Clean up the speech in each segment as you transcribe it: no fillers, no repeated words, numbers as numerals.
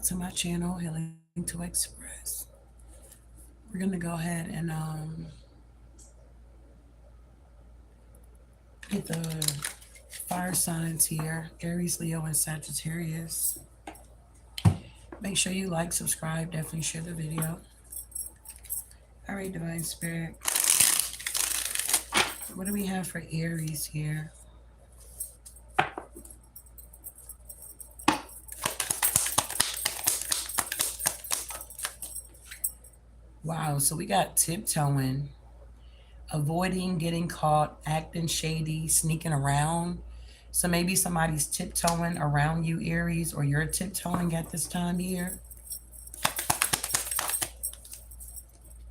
to my channel, Healing to Express. We're going to go ahead and get the fire signs here, Aries, Leo, and Sagittarius. Make sure you like, subscribe, definitely share the video. All right, Divine Spirit. What do we have for Aries here? Wow, so we got tiptoeing, avoiding getting caught, acting shady, sneaking around. So maybe somebody's tiptoeing around you, Aries, or you're tiptoeing at this time here.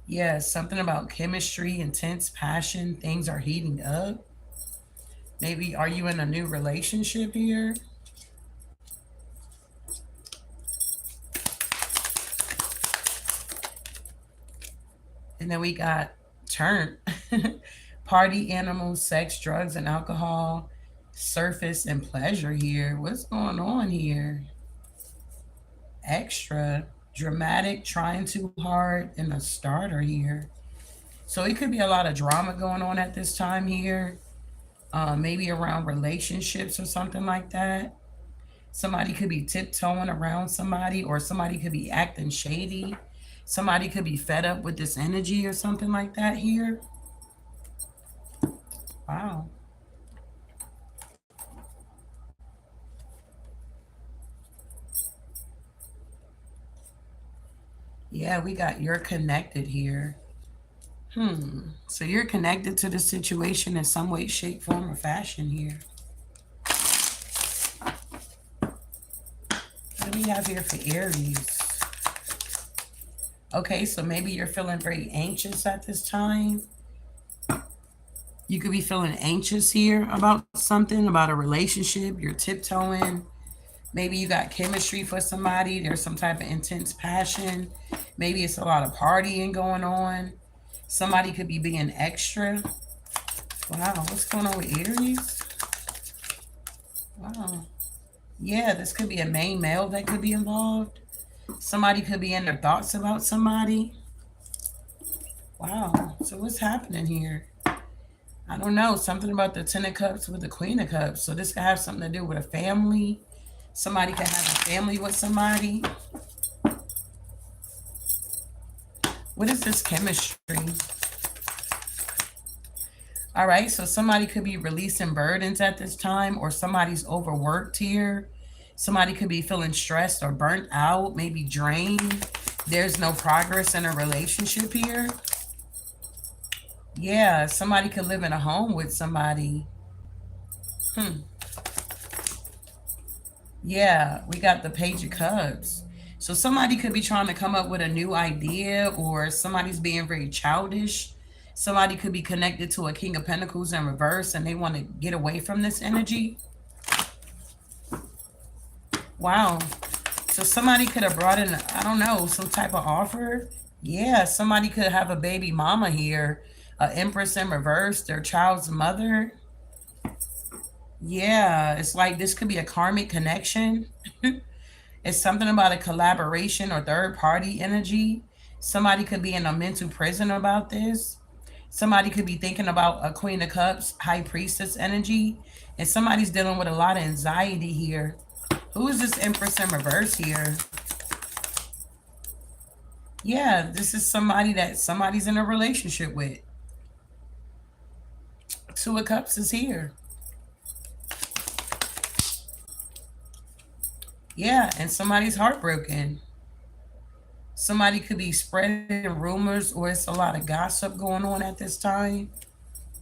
Yeah, something about chemistry, intense passion, things are heating up. Maybe are you in a new relationship here? And then we got turn. Party animals, sex, drugs, and alcohol, surface and pleasure here. What's going on here? Extra, dramatic, trying too hard, and a starter here. So it could be a lot of drama going on at this time here. Maybe around relationships or something like that. Somebody could be tiptoeing around somebody, or somebody could be acting shady. Somebody could be fed up with this energy or something like that here. Wow. Yeah, we got you're connected here. So you're connected to the situation in some way, shape, form, or fashion here. What do we have here for Aries? Okay, so maybe you're feeling very anxious at this time. You could be feeling anxious here about something, about a relationship. You're tiptoeing. Maybe you got chemistry for somebody. There's some type of intense passion. Maybe it's a lot of partying going on. Somebody could be being extra. Wow, what's going on with Aries? Wow. Yeah, this could be a main male that could be involved. Somebody could be in their thoughts about somebody. Wow. So what's happening here? I don't know. Something about the Ten of Cups with the Queen of Cups. So this could have something to do with a family. Somebody could have a family with somebody. What is this chemistry? All right, so somebody could be releasing burdens at this time, or somebody's overworked here. Somebody could be feeling stressed or burnt out, maybe drained. There's no progress in a relationship here. Yeah, somebody could live in a home with somebody. Yeah, we got the Page of Cups. So somebody could be trying to come up with a new idea, or somebody's being very childish. Somebody could be connected to a King of Pentacles in reverse and they want to get away from this energy. Wow. So somebody could have brought in, I don't know, some type of offer. Yeah, somebody could have a baby mama here. An Empress in reverse, their child's mother. Yeah, it's like this could be a karmic connection. It's something about a collaboration or third party energy. Somebody could be in a mental prison about this. Somebody could be thinking about a Queen of Cups, High Priestess energy. And somebody's dealing with a lot of anxiety here. Who is this Empress in reverse here? Yeah, this is somebody that somebody's in a relationship with. Two of Cups is here. Yeah, and somebody's heartbroken. Somebody could be spreading rumors, or it's a lot of gossip going on at this time.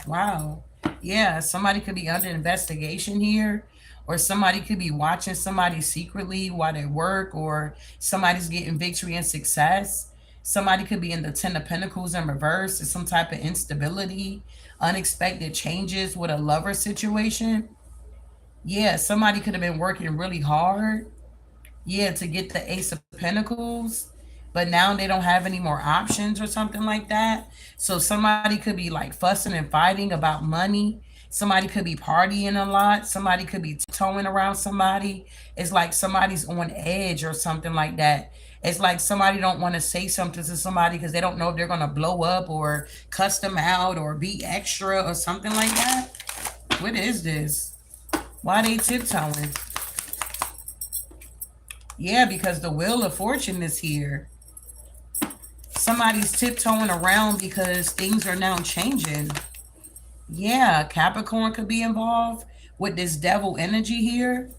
Wow. Yeah, somebody could be under investigation here, or somebody could be watching somebody secretly while they work, or somebody's getting victory and success. Somebody could be in the Ten of Pentacles in reverse. It's some type of instability, unexpected changes with a lover situation. Yeah, somebody could have been working really hard, yeah, to get the Ace of Pentacles, but now they don't have any more options or something like that. So somebody could be like fussing and fighting about money. Somebody could be partying a lot. Somebody could be tiptoeing around somebody. It's like somebody's on edge or something like that. It's like somebody don't want to say something to somebody because they don't know if they're gonna blow up or cuss them out or be extra or something like that. What is this? Why they tiptoeing? Yeah, because the wheel of fortune is here. Somebody's tiptoeing around because things are now changing. Yeah, Capricorn could be involved with this devil energy here.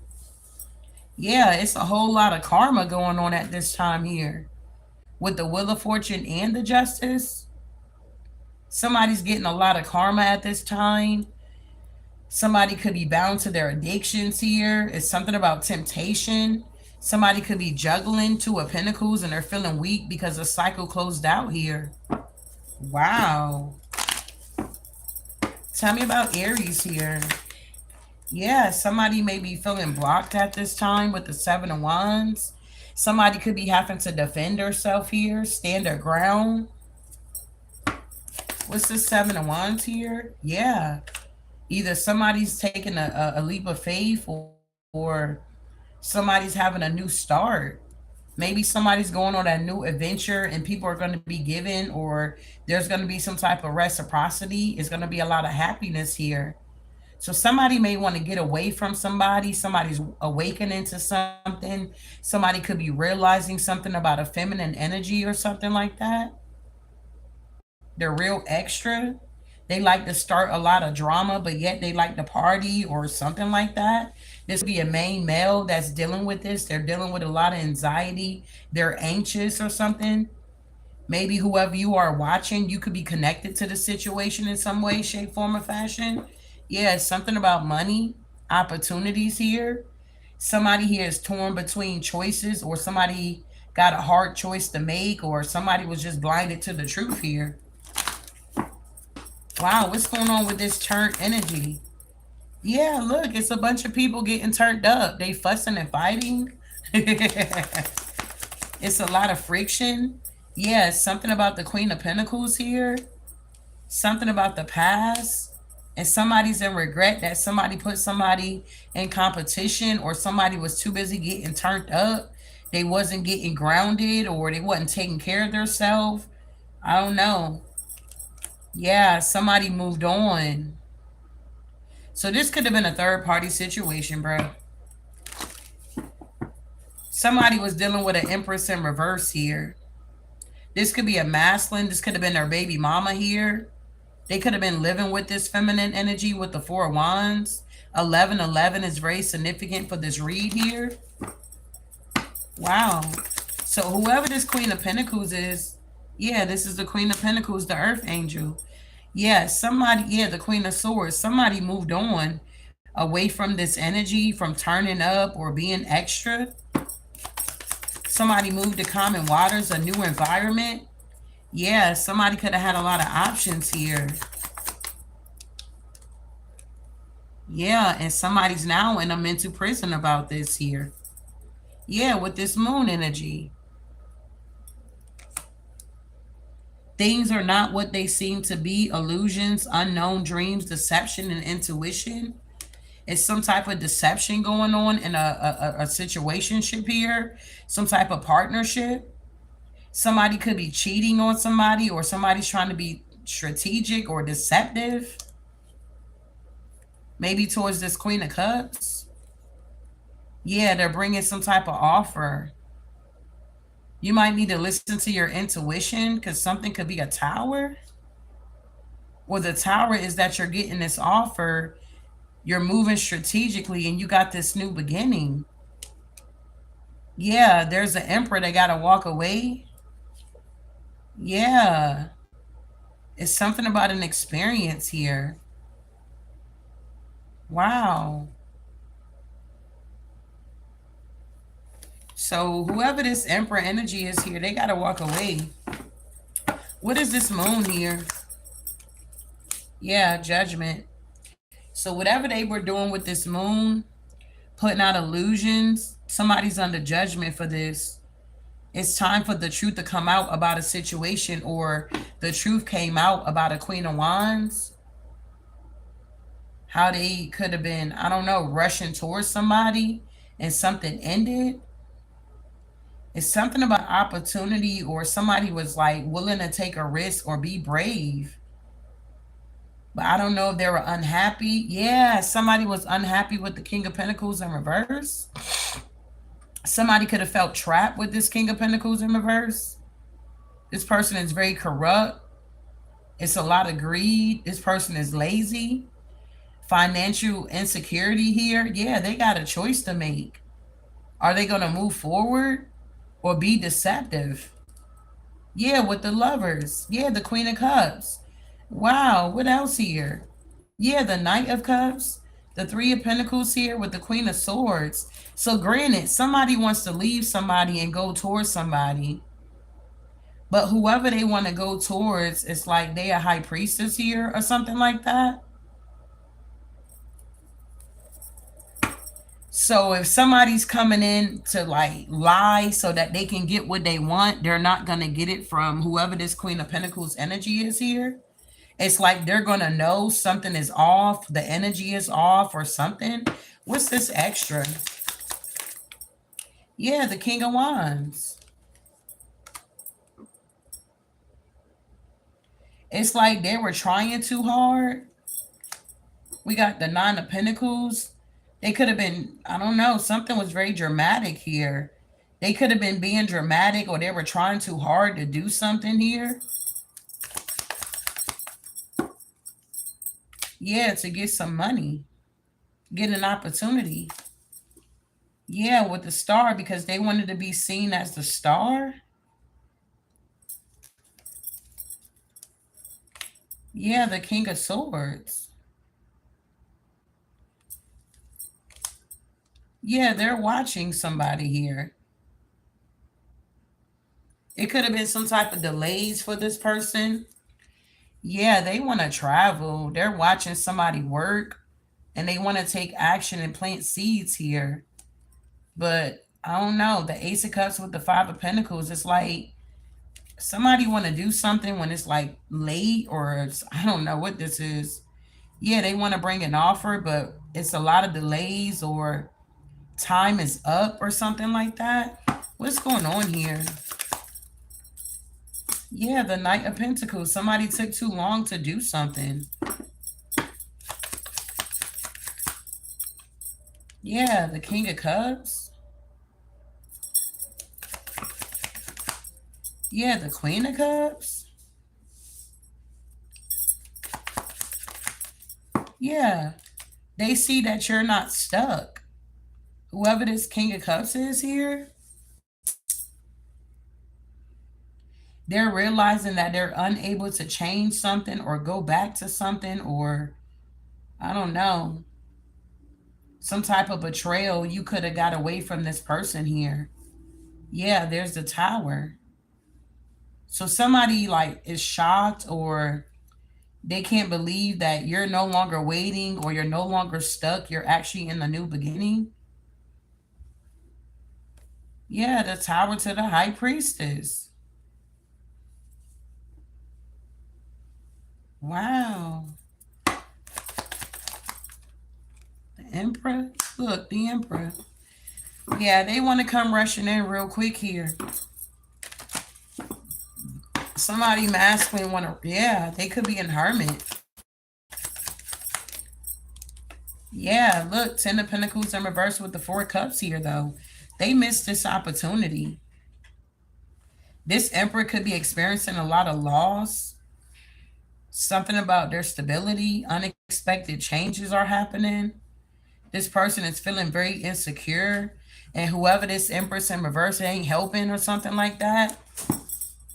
Yeah, it's a whole lot of karma going on at this time here. With the Wheel of Fortune and the Justice, somebody's getting a lot of karma at this time. Somebody could be bound to their addictions here. It's something about temptation. Somebody could be juggling Two of Pentacles and they're feeling weak because the cycle closed out here. Wow. Tell me about Aries here. Yeah, somebody may be feeling blocked at this time with the Seven of Wands. Somebody could be having to defend herself here, stand their ground. What's the Seven of Wands here? Yeah. Either somebody's taking a leap of faith or somebody's having a new start. Maybe somebody's going on a new adventure and people are going to be given, or there's going to be some type of reciprocity. It's going to be a lot of happiness here. So somebody may want to get away from somebody. Somebody's awakening to something. Somebody could be realizing something about a feminine energy or something like that. They're real extra. They like to start a lot of drama, but yet they like to party or something like that. This would be a main male that's dealing with this. They're dealing with a lot of anxiety. They're anxious or something. Maybe whoever you are watching, you could be connected to the situation in some way, shape, form, or fashion. Yeah, it's something about money, opportunities here. Somebody here is torn between choices, or somebody got a hard choice to make, or somebody was just blinded to the truth here. Wow, what's going on with this turned energy? Yeah, look, it's a bunch of people getting turned up. They fussing and fighting. It's a lot of friction. Yeah, something about the Queen of Pentacles here. Something about the past. And somebody's in regret that somebody put somebody in competition, or somebody was too busy getting turned up. They wasn't getting grounded, or they wasn't taking care of themselves. I don't know. Yeah, somebody moved on. So this could have been a third party situation, bro. Somebody was dealing with an Empress in reverse here. This could be a masculine. This could have been their baby mama here. They could have been living with this feminine energy with the Four of Wands. 1111 is very significant for this read here. Wow. So whoever this Queen of Pentacles is, yeah, this is the Queen of Pentacles, the Earth Angel. Yeah, somebody, yeah, the Queen of Swords. Somebody moved on away from this energy, from turning up or being extra. Somebody moved to common waters, a new environment. Yeah, somebody could have had a lot of options here. Yeah, and somebody's now in a mental prison about this here. Yeah, with this moon energy. Things are not what they seem to be. Illusions, unknown dreams, deception, and intuition. It's some type of deception going on in a situationship here. Some type of partnership. Somebody could be cheating on somebody, or somebody's trying to be strategic or deceptive. Maybe towards this Queen of Cups. Yeah, they're bringing some type of offer. You might need to listen to your intuition, because something could be a tower. Or the tower is that you're getting this offer. You're moving strategically and you got this new beginning. Yeah, there's an emperor that got to walk away. Yeah. It's something about an experience here. Wow. So whoever this emperor energy is here, they got to walk away. What is this moon here? Yeah, judgment. So whatever they were doing with this moon, putting out illusions, somebody's under judgment for this. It's time for the truth to come out about a situation, or the truth came out about a Queen of Wands. How they could have been, I don't know, rushing towards somebody and something ended. It's something about opportunity, or somebody was like willing to take a risk or be brave. But I don't know if they were unhappy. Yeah, somebody was unhappy with the King of Pentacles in reverse. Somebody could have felt trapped with this King of Pentacles in reverse. This person is very corrupt. It's a lot of greed. This person is lazy. Financial insecurity here. Yeah, they got a choice to make. Are they going to move forward or be deceptive? Yeah, with the lovers. Yeah, the Queen of Cups. Wow, what else here? Yeah, the Knight of Cups. The Three of Pentacles here with the Queen of Swords. So, granted, somebody wants to leave somebody and go towards somebody, but whoever they want to go towards, it's like they a high priestess here or something like that. So if somebody's coming in to like lie so that they can get what they want, they're not gonna get it from whoever this Queen of Pentacles energy is here. It's like they're gonna know something is off, the energy is off or something. What's this extra? Yeah, the King of Wands. It's like they were trying too hard. We got the Nine of Pentacles. They could have been, I don't know, something was very dramatic here. They could have been being dramatic, or they were trying too hard to do something here. Yeah, to get some money, get an opportunity. Yeah, with the star, because they wanted to be seen as the star. Yeah, the King of Swords. Yeah, they're watching somebody here. It could have been some type of delays for this person. Yeah, they want to travel. They're watching somebody work and they want to take action and plant seeds here. But I don't know. The Ace of Cups with the Five of Pentacles, it's like somebody want to do something when it's like late, or I don't know what this is. Yeah, they want to bring an offer, but it's a lot of delays, or time is up or something like that. What's going on here? Yeah, the Knight of Pentacles. Somebody took too long to do something. Yeah, the King of Cups. Yeah, the Queen of Cups. Yeah, they see that you're not stuck. Whoever this King of Cups is here, they're realizing that they're unable to change something or go back to something, or I don't know, some type of betrayal. You could have got away from this person here. Yeah, there's the Tower. So somebody like is shocked, or they can't believe that you're no longer waiting or you're no longer stuck. You're actually in the new beginning. Yeah, the Tower to the High Priestess. Wow. The Emperor. Look, the Emperor. Yeah, they want to come rushing in real quick here. Somebody masculine want to, yeah, they could be in Hermit. Yeah, look, Ten of Pentacles in reverse with the Four of Cups here, though. They missed this opportunity. This Emperor could be experiencing a lot of loss. Something about their stability. Unexpected changes are happening. This person is feeling very insecure. And whoever this Empress in reverse ain't helping or something like that.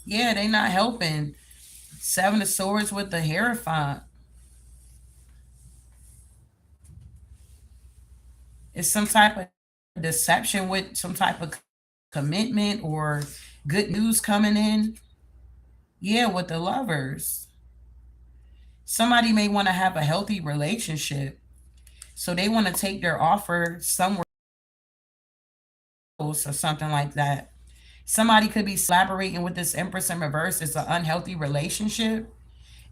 Yeah, they not helping. Seven of Swords with the Hierophant. It's some type of deception with some type of commitment or good news coming in. Yeah, with the Lovers. Somebody may want to have a healthy relationship. So they want to take their offer somewhere else or something like that. Somebody could be collaborating with this Empress in reverse. It's an unhealthy relationship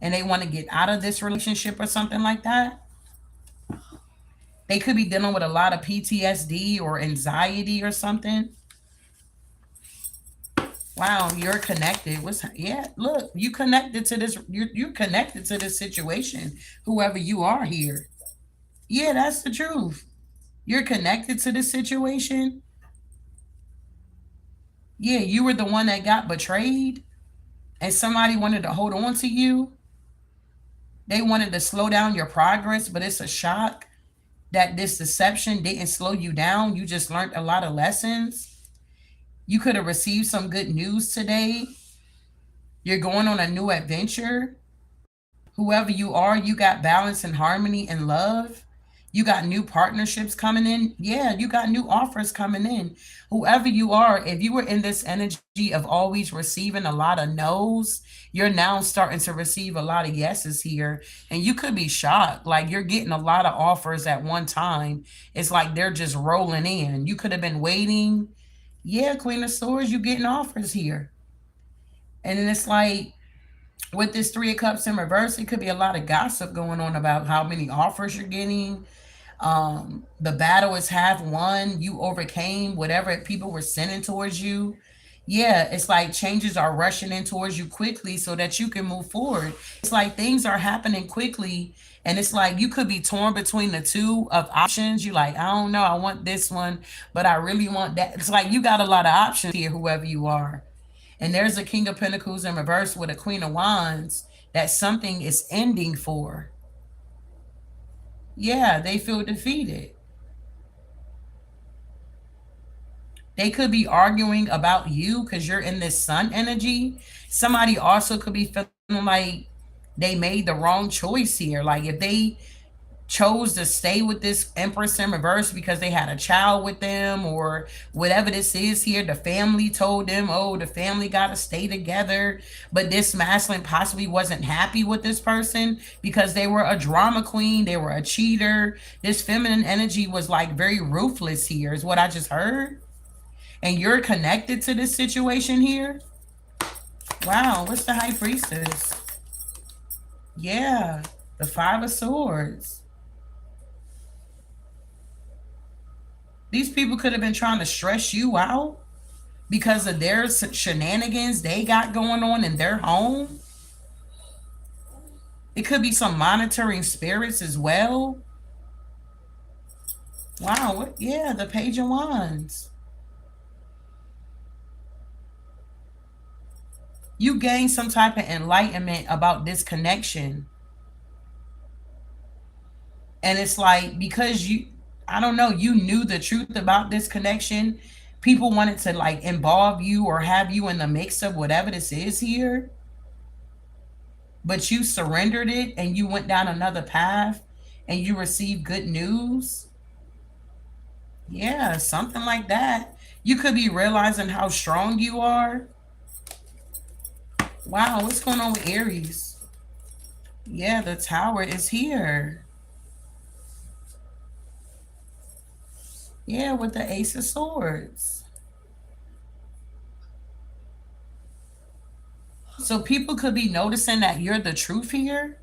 and they want to get out of this relationship or something like that. They could be dealing with a lot of PTSD or anxiety or something. Wow, you're connected. What's yeah? Look, you connected to this. You're connected to this situation. Whoever you are here. Yeah, that's the truth. You're connected to this situation. Yeah, you were the one that got betrayed, and somebody wanted to hold on to you. They wanted to slow down your progress, but it's a shock that this deception didn't slow you down. You just learned a lot of lessons. You could have received some good news today. You're going on a new adventure. Whoever you are, you got balance and harmony and love. You got new partnerships coming in. Yeah, you got new offers coming in. Whoever you are, if you were in this energy of always receiving a lot of no's, you're now starting to receive a lot of yeses here. And you could be shocked. Like you're getting a lot of offers at one time. It's like they're just rolling in. You could have been waiting. Yeah, Queen of Swords, you getting offers here. And then it's like with this Three of Cups in reverse, it could be a lot of gossip going on about how many offers you're getting. The battle is half won. You overcame whatever people were sending towards you. Yeah, it's like changes are rushing in towards you quickly so that you can move forward. It's like things are happening quickly, and it's like you could be torn between the two of options. You like, I don't know, I want this one, but I really want that. It's like you got a lot of options here, whoever you are. And there's a King of Pentacles in reverse with a Queen of Wands that something is ending for. Yeah, they feel defeated. They could be arguing about you because you're in this sun energy. Somebody also could be feeling like they made the wrong choice here. Like if they chose to stay with this Empress in reverse because they had a child with them or whatever this is here, the family told them, oh, the family got to stay together, but this masculine possibly wasn't happy with this person because they were a drama queen, they were a cheater. This feminine energy was like very ruthless here is what I just heard. And you're connected to this situation here. Wow, what's the High Priestess? Yeah, the Five of Swords. These people could have been trying to stress you out because of their shenanigans they got going on in their home. It could be some monitoring spirits as well. Wow, what? Yeah, the Page of Wands. You gain some type of enlightenment about this connection. And it's like because you, I don't know, you knew the truth about this connection. People wanted to like involve you or have you in the mix of whatever this is here. But you surrendered it and you went down another path and you received good news. Yeah, something like that. You could be realizing how strong you are. Wow, what's going on with Aries? Yeah, the Tower is here. Yeah, with the Ace of Swords. So people could be noticing that you're the truth here.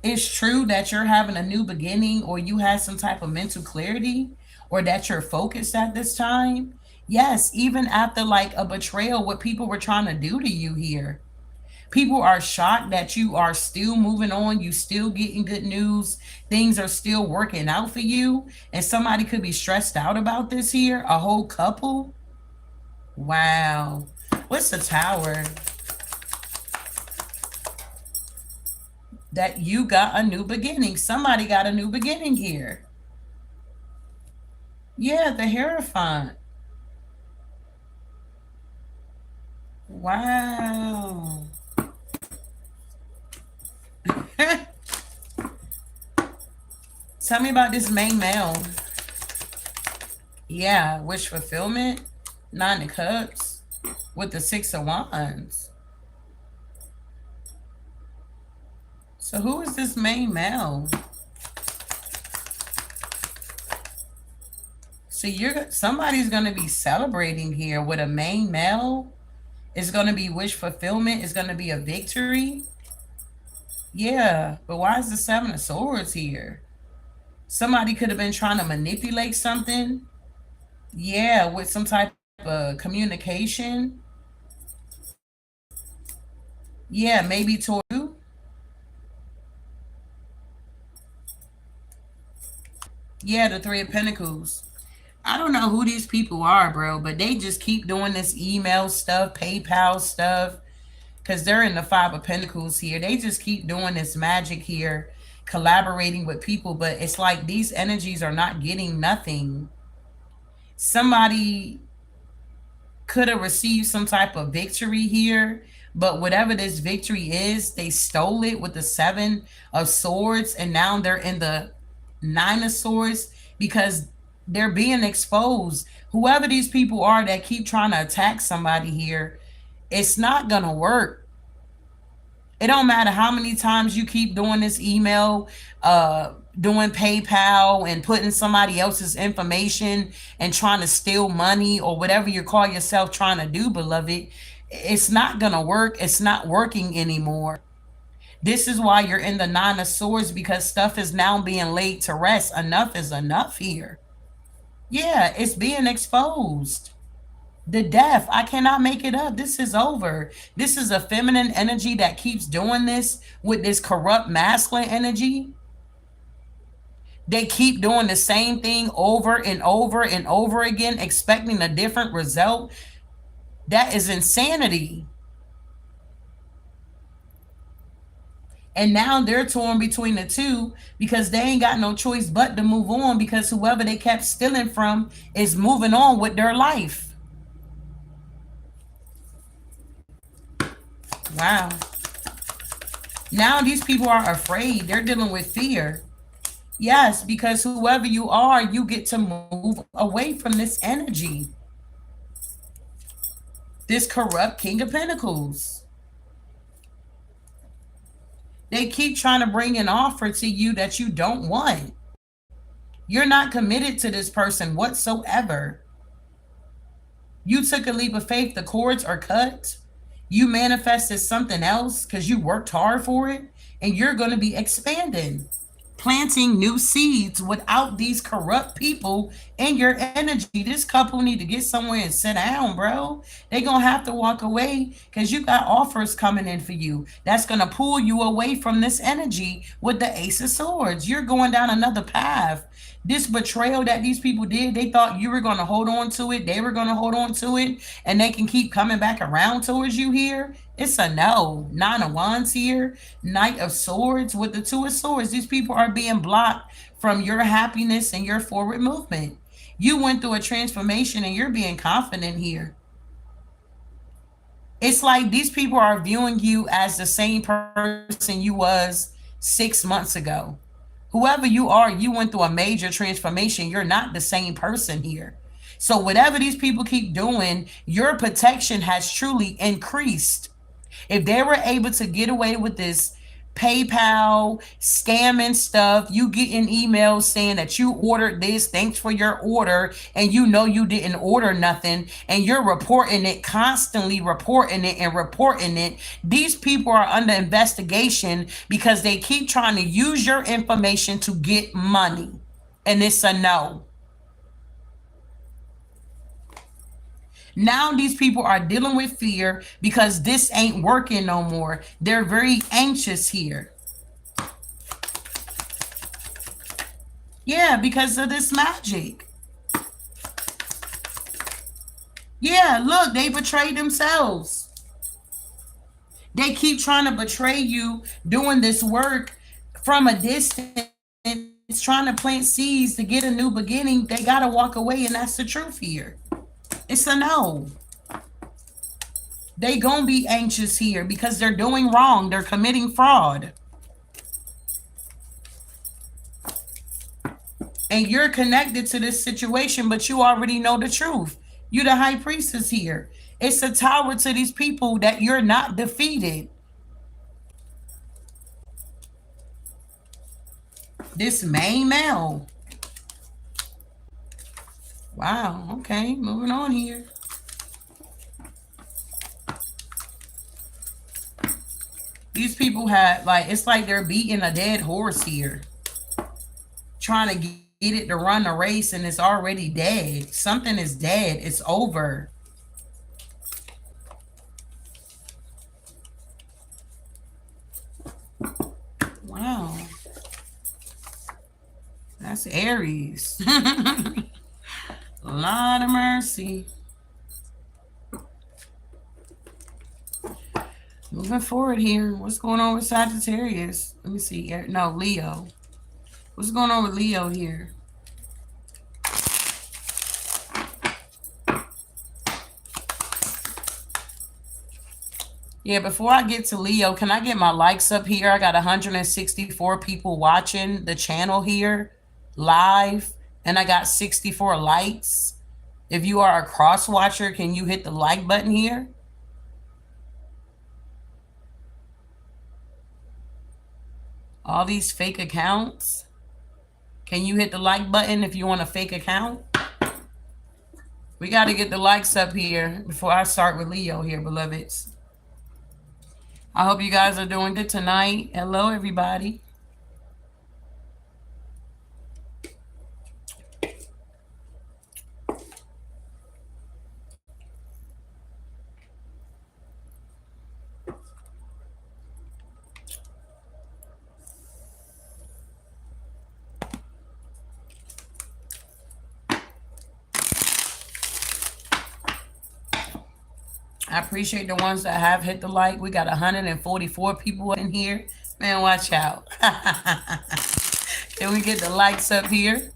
It's true that you're having a new beginning or you had some type of mental clarity or that you're focused at this time. Yes, even after like a betrayal, what people were trying to do to you here. People are shocked that you are still moving on. You still getting good news. Things are still working out for you. And somebody could be stressed out about this here. A whole couple. Wow. What's the Tower? That you got a new beginning. Somebody got a new beginning here. Yeah, the Hierophant. Wow. Tell me about this main male. Yeah, wish fulfillment. Nine of Cups with the Six of Wands. So who is this main male? So somebody's going to be celebrating here with a main male. It's going to be wish fulfillment. It's going to be a victory. Yeah, but why is the Seven of Swords here? Somebody could have been trying to manipulate something. Yeah, with some type of communication. Yeah, maybe toward you. Yeah, the Three of Pentacles. I don't know who these people are, bro, but they just keep doing this email stuff, PayPal stuff, because they're in the Five of Pentacles here. They just keep doing this magic here, collaborating with people, but it's like these energies are not getting nothing. Somebody could have received some type of victory here, but whatever this victory is, they stole it with the Seven of Swords, and now they're in the Nine of Swords because they're being exposed. Whoever these people are that keep trying to attack somebody here, it's not gonna work. It don't matter how many times you keep doing this email, doing PayPal and putting somebody else's information and trying to steal money or whatever you call yourself trying to do, beloved. It's not gonna work. It's not working anymore. This is why you're in the Nine of Swords, because stuff is now being laid to rest. Enough is enough here. Yeah, it's being exposed. The death, I cannot make it up. This is over. This is a feminine energy that keeps doing this with this corrupt masculine energy. They keep doing the same thing over and over and over again, expecting a different result. That is insanity. And now they're torn between the two because they ain't got no choice but to move on, because whoever they kept stealing from is moving on with their life. Wow. Now these people are afraid. They're dealing with fear. Yes, because whoever you are, you get to move away from this energy. This corrupt King of Pentacles. They keep trying to bring an offer to you that you don't want. You're not committed to this person whatsoever. You took a leap of faith, the cords are cut. You manifested something else because you worked hard for it, and you're going to be expanding, planting new seeds without these corrupt people in your energy. This couple need to get somewhere and sit down, bro. They gonna have to walk away because you got offers coming in for you that's gonna pull you away from this energy with the Ace of Swords. You're going down another path. This betrayal that these people did, they thought you were going to hold on to it, they were going to hold on to it, and they can keep coming back around towards you here. It's a no. Nine of Wands here, Knight of Swords with the Two of Swords. These people are being blocked from your happiness and your forward movement. You went through a transformation and you're being confident here. It's like these people are viewing you as the same person you was 6 months ago. Whoever you are, you went through a major transformation. You're not the same person here. So whatever these people keep doing, your protection has truly increased. If they were able to get away with this PayPal scamming stuff, you getting emails saying that you ordered this, thanks for your order, and you know you didn't order nothing, and you're reporting it, constantly reporting it and reporting it. These people are under investigation because they keep trying to use your information to get money, and it's a no. Now these people are dealing with fear because this ain't working no more. They're very anxious here. Yeah, because of this magic. Yeah, look, they betrayed themselves. They keep trying to betray you doing this work from a distance, trying to plant seeds to get a new beginning. They got to walk away, and that's the truth here. It's a no. They gonna be anxious here because they're doing wrong. They're committing fraud. And you're connected to this situation, but you already know the truth. You the high priestess here. It's a tower to these people that you're not defeated. This main male. Wow, okay, moving on here. These people have, like, it's like they're beating a dead horse here. trying to get it to run a race and it's already dead. Something is dead. It's over. Wow. That's Aries. Lot of mercy. Moving forward here. What's going on with Sagittarius? Let me see. No, Leo. What's going on with Leo here? Yeah, before I get to Leo, can I get my likes up here? I got 164 people watching the channel here live, and I got 64 likes. If you are a cross watcher, can you hit the like button here? All these fake accounts. Can you hit the like button if you want a fake account? We got to get the likes up here before I start with Leo here, beloveds. I hope you guys are doing good tonight. Hello, everybody. I appreciate the ones that have hit the like. We got 144 people in here. Man, watch out. Can we get the likes up here?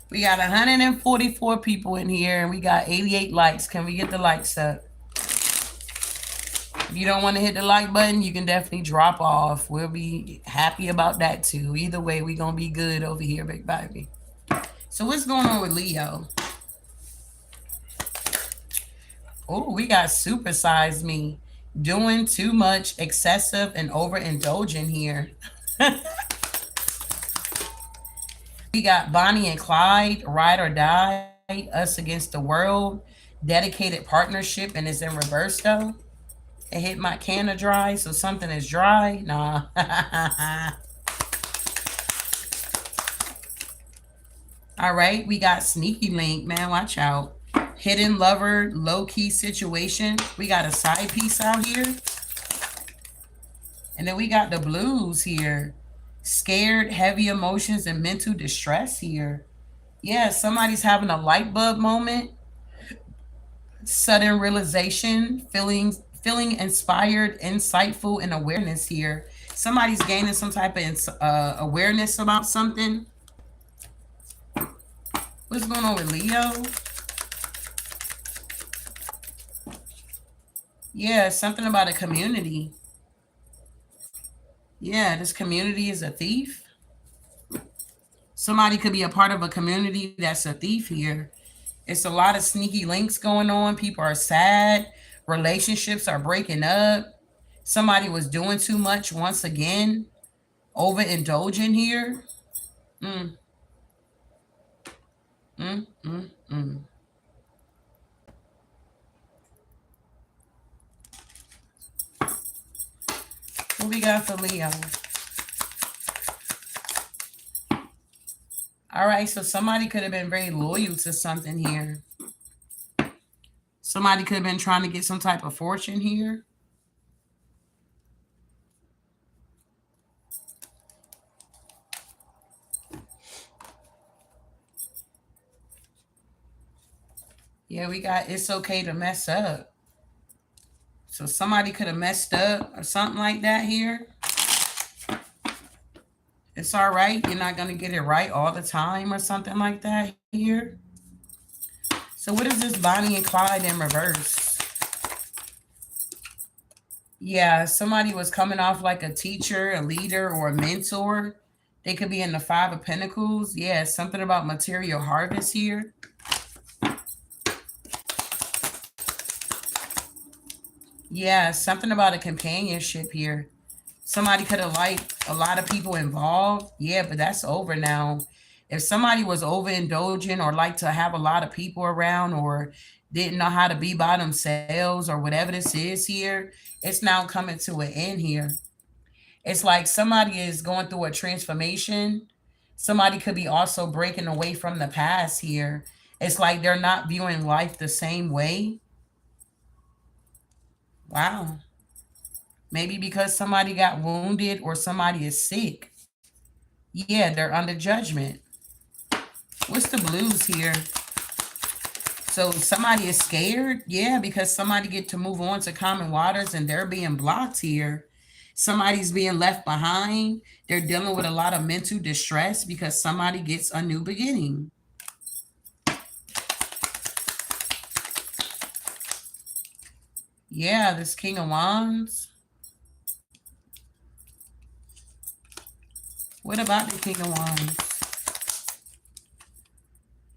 We got 144 people in here and we got 88 likes. Can we get the likes up? If you don't want to hit the like button, you can definitely drop off. We'll be happy about that too. Either way, we're going to be good over here, big baby. So what's going on with Leo? Oh, we got supersize me. Doing too much, excessive, and overindulgent here. We got Bonnie and Clyde, ride or die, us against the world, dedicated partnership, and it's in reverse though. It hit my can of dry, so something is dry. Nah. All right, we got sneaky link, man. Watch out. Hidden lover, low-key situation. We got a side piece out here. And then we got the blues here. Scared, heavy emotions, and mental distress here. Yeah, somebody's having a light bulb moment. Sudden realization, feeling inspired, insightful, and awareness here. Somebody's gaining some type of awareness about something. What's going on with Leo? Yeah, something about a community. Yeah, this community is a thief. Somebody could be a part of a community that's a thief here. It's a lot of sneaky links going on. People are sad. Relationships are breaking up. Somebody was doing too much once again. Overindulging here. Mm. Mm, mm, mm. What we got for Leo? All right, so somebody could have been very loyal to something here. Somebody could have been trying to get some type of fortune here. Yeah, we got it's okay to mess up. So somebody could have messed up or something like that here. It's all right. You're not going to get it right all the time or something like that here. So what is this Bonnie and Clyde in reverse? Yeah, somebody was coming off like a teacher, a leader, or a mentor. They could be in the Five of Pentacles. Yeah, something about material harvest here. Yeah, something about a companionship here. Somebody could have liked a lot of people involved. Yeah, but that's over now. If somebody was overindulgent or like to have a lot of people around or didn't know how to be by themselves or whatever this is here, it's now coming to an end here. It's like somebody is going through a transformation. Somebody could be also breaking away from the past here. It's like they're not viewing life the same way. Wow. Maybe because somebody got wounded or somebody is sick. Yeah, they're under judgment. What's the blues here? So somebody is scared. Yeah, because somebody get to move on to common waters and they're being blocked here. Somebody's being left behind. They're dealing with a lot of mental distress because somebody gets a new beginning. Yeah, this King of Wands. What about the King of Wands?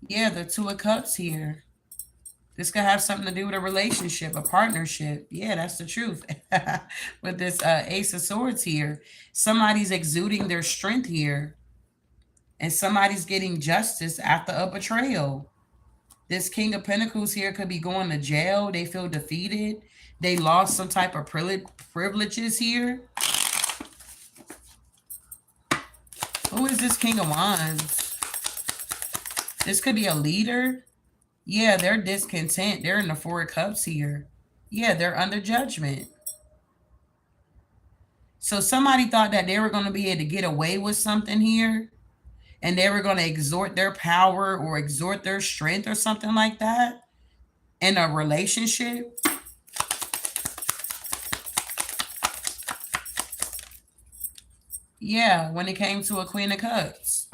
Yeah, the Two of Cups here. This could have something to do with a relationship, a partnership. Yeah, that's the truth. With this Ace of Swords here, somebody's exuding their strength here, and somebody's getting justice after a betrayal. This King of Pentacles here could be going to jail. They feel defeated. They lost some type of privileges here. Who is this King of Wands? This could be a leader. Yeah, they're discontent. They're in the Four of Cups here. Yeah, they're under judgment. So somebody thought that they were going to be able to get away with something here, and they were going to exhort their power or exhort their strength or something like that in a relationship. Yeah, when it came to a Queen of Cups.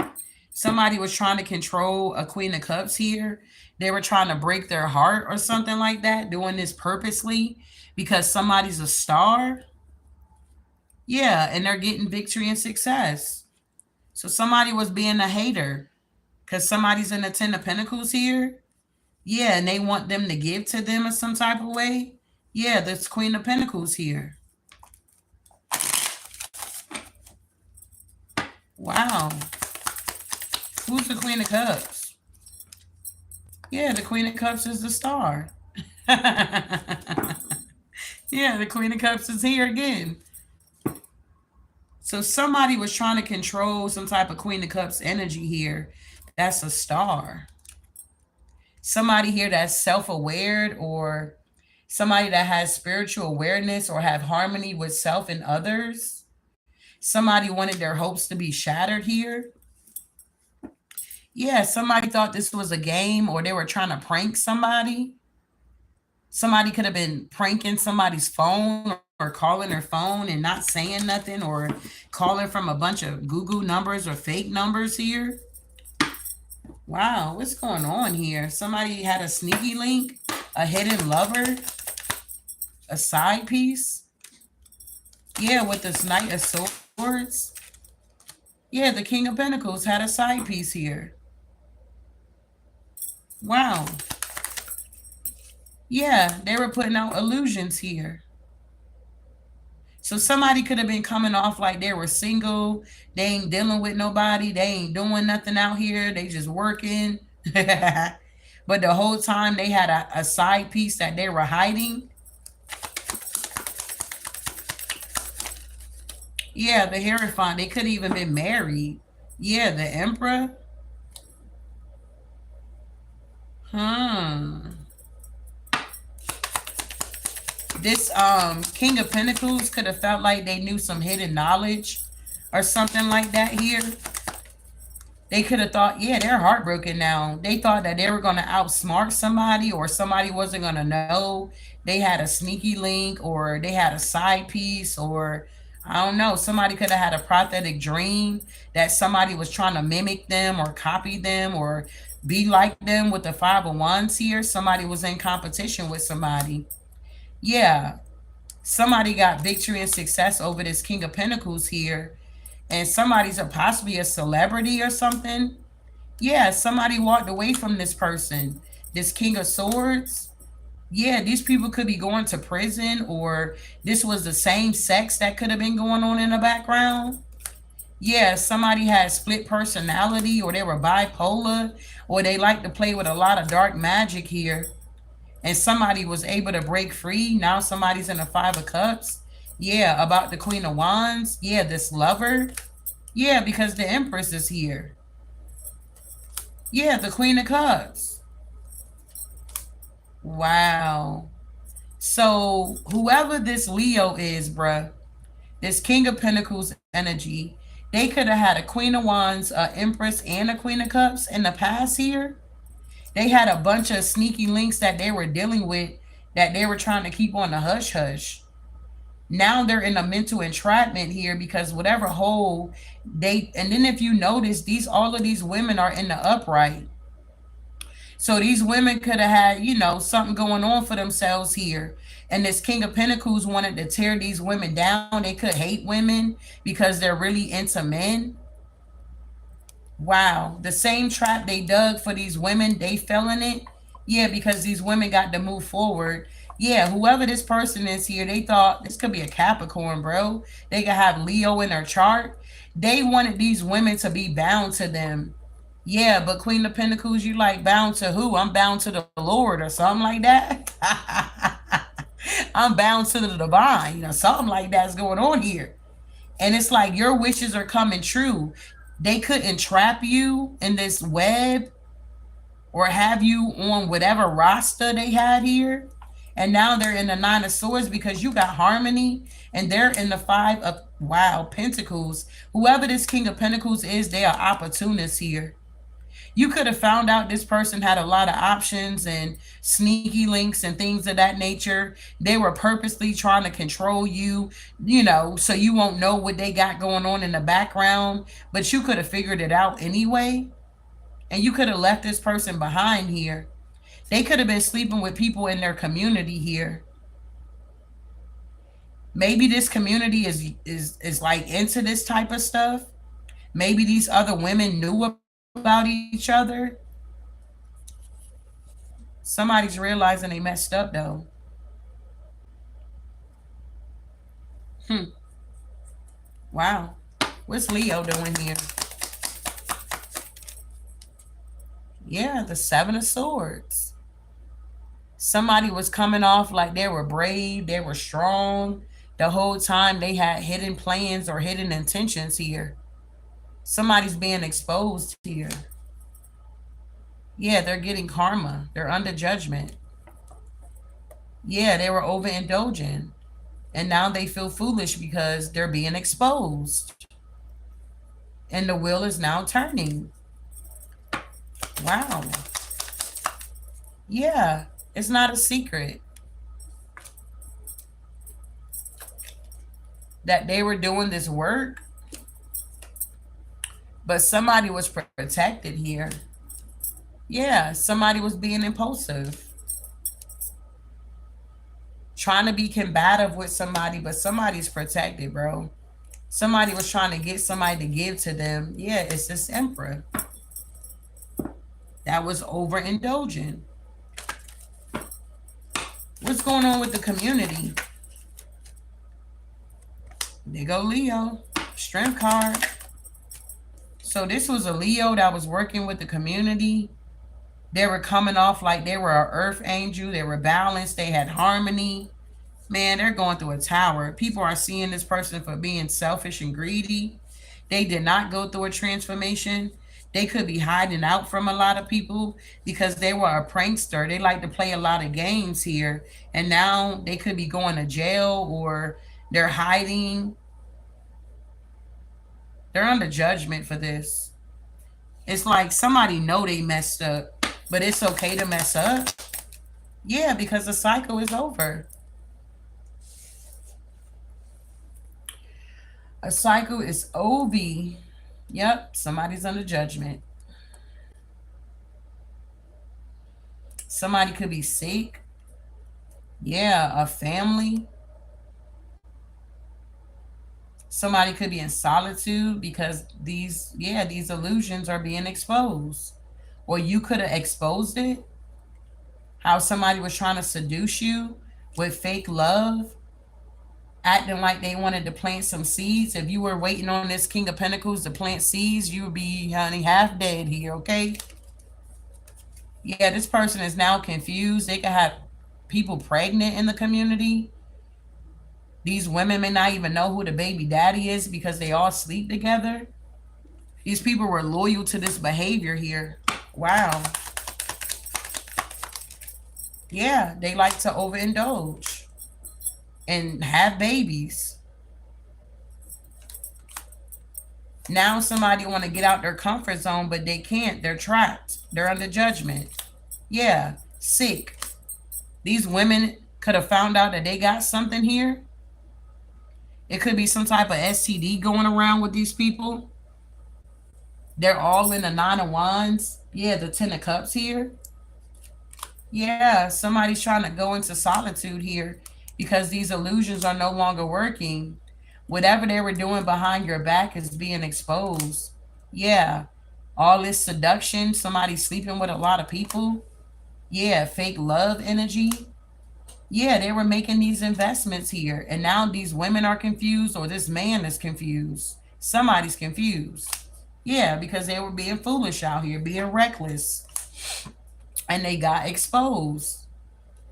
Somebody was trying to control a Queen of Cups here. They were trying to break their heart or something like that, doing this purposely because somebody's a star. Yeah, and they're getting victory and success. So somebody was being a hater because somebody's in the Ten of Pentacles here. Yeah, and they want them to give to them in some type of way. Yeah, this Queen of Pentacles here. Wow. Who's the Queen of Cups? Yeah, the Queen of Cups is the star. Yeah, the Queen of Cups is here again. So somebody was trying to control some type of Queen of Cups energy here. That's a star. Somebody here that's self-aware, or somebody that has spiritual awareness or have harmony with self and others. Somebody wanted their hopes to be shattered here. Yeah, somebody thought this was a game or they were trying to prank somebody. Somebody could have been pranking somebody's phone or calling their phone and not saying nothing, or calling from a bunch of Google numbers or fake numbers here. Wow, what's going on here? Somebody had a sneaky link, a hidden lover, a side piece. Yeah, with this Knight of Swords. Yeah, the King of Pentacles had a side piece here. Wow. Yeah, they were putting out illusions here. So somebody could have been coming off like they were single. They ain't dealing with nobody. They ain't doing nothing out here. They just working. But the whole time they had a side piece that they were hiding. Yeah, the Hierophant. They could have even been married. Yeah, the Emperor. This King of Pentacles could have felt like they knew some hidden knowledge or something like that here. They could have thought, yeah, they're heartbroken now. They thought that they were going to outsmart somebody, or somebody wasn't going to know. They had a sneaky link, or they had a side piece, or I don't know. Somebody could have had a prophetic dream that somebody was trying to mimic them or copy them or be like them with the Five of Wands here. Somebody was in competition with somebody. Yeah, somebody got victory and success over this King of Pentacles here, and somebody's possibly a celebrity or something. Yeah, somebody walked away from this person, this King of Swords. Yeah, these people could be going to prison, or this was the same sex that could have been going on in the background. Yeah, somebody had split personality, or they were bipolar, or they like to play with a lot of dark magic here. And somebody was able to break free. Now somebody's in the Five of Cups. Yeah, about the Queen of Wands. Yeah, this lover. Yeah, because the Empress is here. Yeah, the Queen of Cups. Wow. So whoever this Leo is, bruh, this King of Pentacles energy, they could have had a Queen of Wands, a Empress, and a Queen of Cups in the past here. They had a bunch of sneaky links that they were dealing with that they were trying to keep on the hush hush. Now they're in a mental entrapment here because whatever hole they, and then if you notice, these all of these women are in the upright. So these women could have had, something going on for themselves here. And this King of Pentacles wanted to tear these women down. They could hate women because they're really into men. Wow. The same trap they dug for these women, they fell in it. Yeah, because these women got to move forward. Yeah, whoever this person is here, they thought this could be a Capricorn, bro. They could have Leo in their chart. They wanted these women to be bound to them. Yeah, but Queen of Pentacles, you like bound to who? I'm bound to the Lord or something like that. I'm bound to the divine, something like that's going on here. And it's like your wishes are coming true. They couldn't trap you in this web or have you on whatever roster they had here. And now they're in the Nine of Swords because you got harmony, and they're in the Five of, wow, Pentacles. Whoever this King of Pentacles is, they are opportunists here. You could have found out this person had a lot of options and sneaky links and things of that nature. They were purposely trying to control you, so you won't know what they got going on in the background, but you could have figured it out anyway. And you could have left this person behind here. They could have been sleeping with people in their community here. Maybe this community is like into this type of stuff. Maybe these other women knew about each other. Somebody's realizing they messed up though. Hmm. Wow. What's Leo doing here? Yeah, the Seven of Swords. Somebody was coming off like they were brave, they were strong. The whole time they had hidden plans or hidden intentions here. Somebody's being exposed here. Yeah, they're getting karma. They're under judgment. Yeah, they were overindulging. And now they feel foolish because they're being exposed. And the wheel is now turning. Wow. Yeah, it's not a secret that they were doing this work, but somebody was protected here. Yeah, somebody was being impulsive, trying to be combative with somebody, but somebody's protected, bro. Somebody was trying to get somebody to give to them. Yeah, it's this emperor that was overindulgent. What's going on with the community? There go Leo. Strength card. So this was a Leo that was working with the community. They were coming off like they were an earth angel. They were balanced. They had harmony. Man, they're going through a tower. People are seeing this person for being selfish and greedy. They did not go through a transformation. They could be hiding out from a lot of people because they were a prankster. They like to play a lot of games here. And now they could be going to jail or they're hiding. They're under judgment for this. It's like somebody know they messed up, but it's okay to mess up. Yeah, because the cycle is over. A cycle is over. Yep, somebody's under judgment. Somebody could be sick. Yeah, a family. Somebody could be in solitude because these illusions are being exposed. Or you could have exposed it. How somebody was trying to seduce you with fake love, acting like they wanted to plant some seeds. If you were waiting on this King of Pentacles to plant seeds, you would be, honey, half dead here, okay? Yeah, this person is now confused. They could have people pregnant in the community. These women may not even know who the baby daddy is because they all sleep together. These people were loyal to this behavior here. Wow. Yeah, they like to overindulge and have babies. Now somebody want to get out their comfort zone, but they can't. They're trapped. They're under judgment. Yeah, sick. These women could have found out that they got something here. It could be some type of STD going around with these people. They're all in the nine of wands. Yeah, the 10 of cups here. Yeah, somebody's trying to go into solitude here because these illusions are no longer working. Whatever they were doing behind your back is being exposed. Yeah, all this seduction, somebody sleeping with a lot of people. Yeah, fake love energy. Yeah, they were making these investments here, and now these women are confused, or this man is confused. Somebody's confused. Yeah, because they were being foolish out here, being reckless, and they got exposed.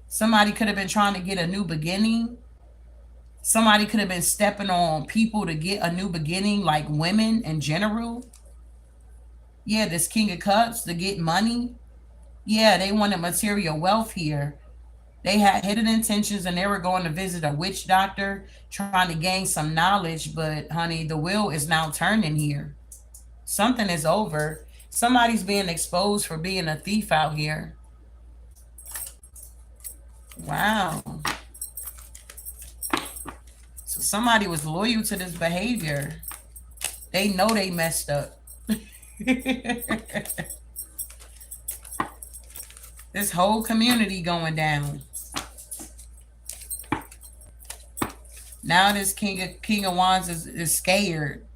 Somebody could have been trying to get a new beginning. Somebody could have been stepping on people to get a new beginning, like women in general. Yeah, this King of Cups to get money. Yeah, they wanted material wealth here. They had hidden intentions and they were going to visit a witch doctor trying to gain some knowledge, but honey, the wheel is now turning here. Something is over. Somebody's being exposed for being a thief out here. Wow. So somebody was loyal to this behavior. They know they messed up. This whole community going down. Now this King of Wands is scared,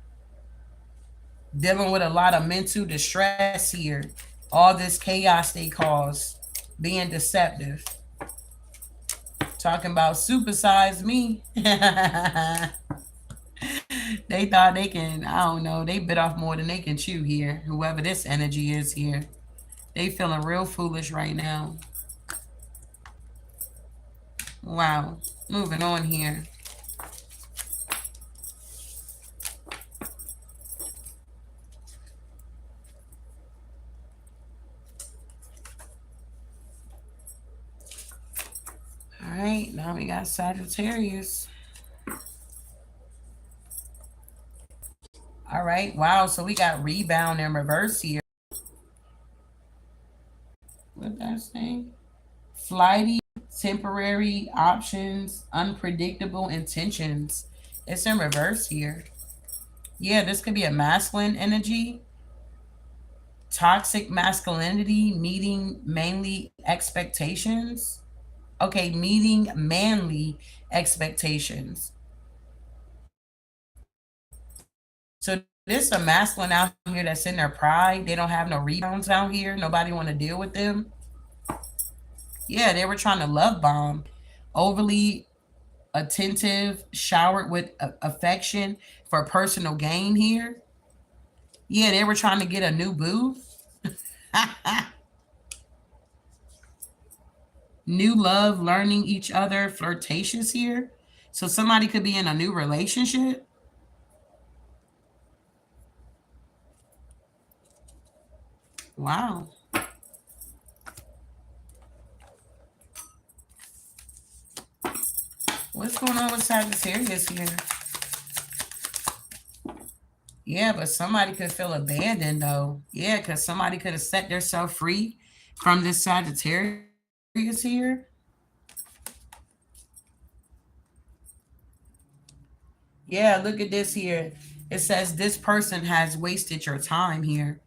dealing with a lot of mental distress here. All this chaos they cause, being deceptive, talking about supersize me. They thought they can, I don't know, they bit off more than they can chew here. Whoever this energy is here, they feeling real foolish right now. Wow. Moving on here. All right, now we got Sagittarius. All right, wow, so we got rebound in reverse here. What that say? Flighty, temporary options, unpredictable intentions. It's in reverse here. Yeah, this could be a masculine energy. Toxic masculinity, meeting mainly expectations. Okay, meeting manly expectations. So this a masculine out here that's in their pride. They don't have no rebounds out here. Nobody want to deal with them. Yeah, they were trying to love bomb. Overly attentive, showered with affection for personal gain here. Yeah, they were trying to get a new boo. New love, learning each other, flirtatious here. So somebody could be in a new relationship. Wow. What's going on with Sagittarius here? Yeah, but somebody could feel abandoned though. Yeah, because somebody could have set themselves free from this Sagittarius here. Yeah, look at this here. It says this person has wasted your time here.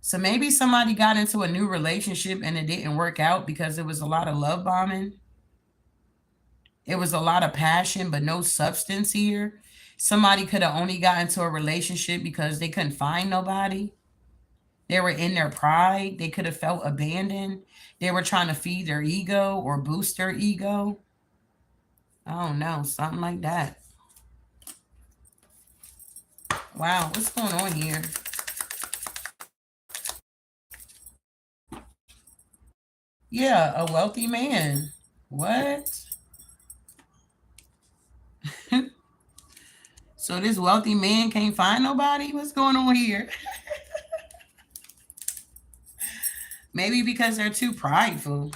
So maybe somebody got into a new relationship and it didn't work out because it was a lot of love bombing. It was a lot of passion, but no substance here. Somebody could have only got into a relationship because they couldn't find nobody. They were in their pride. They could have felt abandoned. They were trying to feed their ego or boost their ego. I don't know, something like that. Wow, what's going on here? Yeah, a wealthy man. What? So this wealthy man can't find nobody? What's going on here? Maybe because they're too prideful.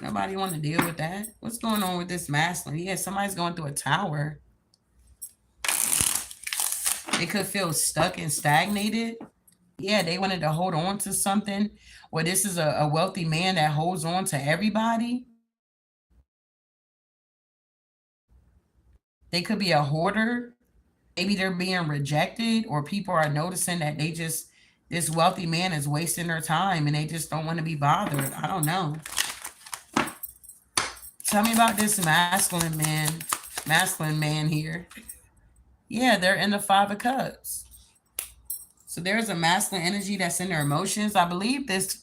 Nobody want to deal with that. What's going on with this masculine? Yeah, somebody's going through a tower. They could feel stuck and stagnated. Yeah, they wanted to hold on to something. Or this is a wealthy man that holds on to everybody. They could be a hoarder. Maybe they're being rejected, or people are noticing that this wealthy man is wasting their time and they just don't want to be bothered. I don't know. Tell me about this masculine man here. Yeah, they're in the Five of Cups. So there's a masculine energy that's in their emotions. I believe this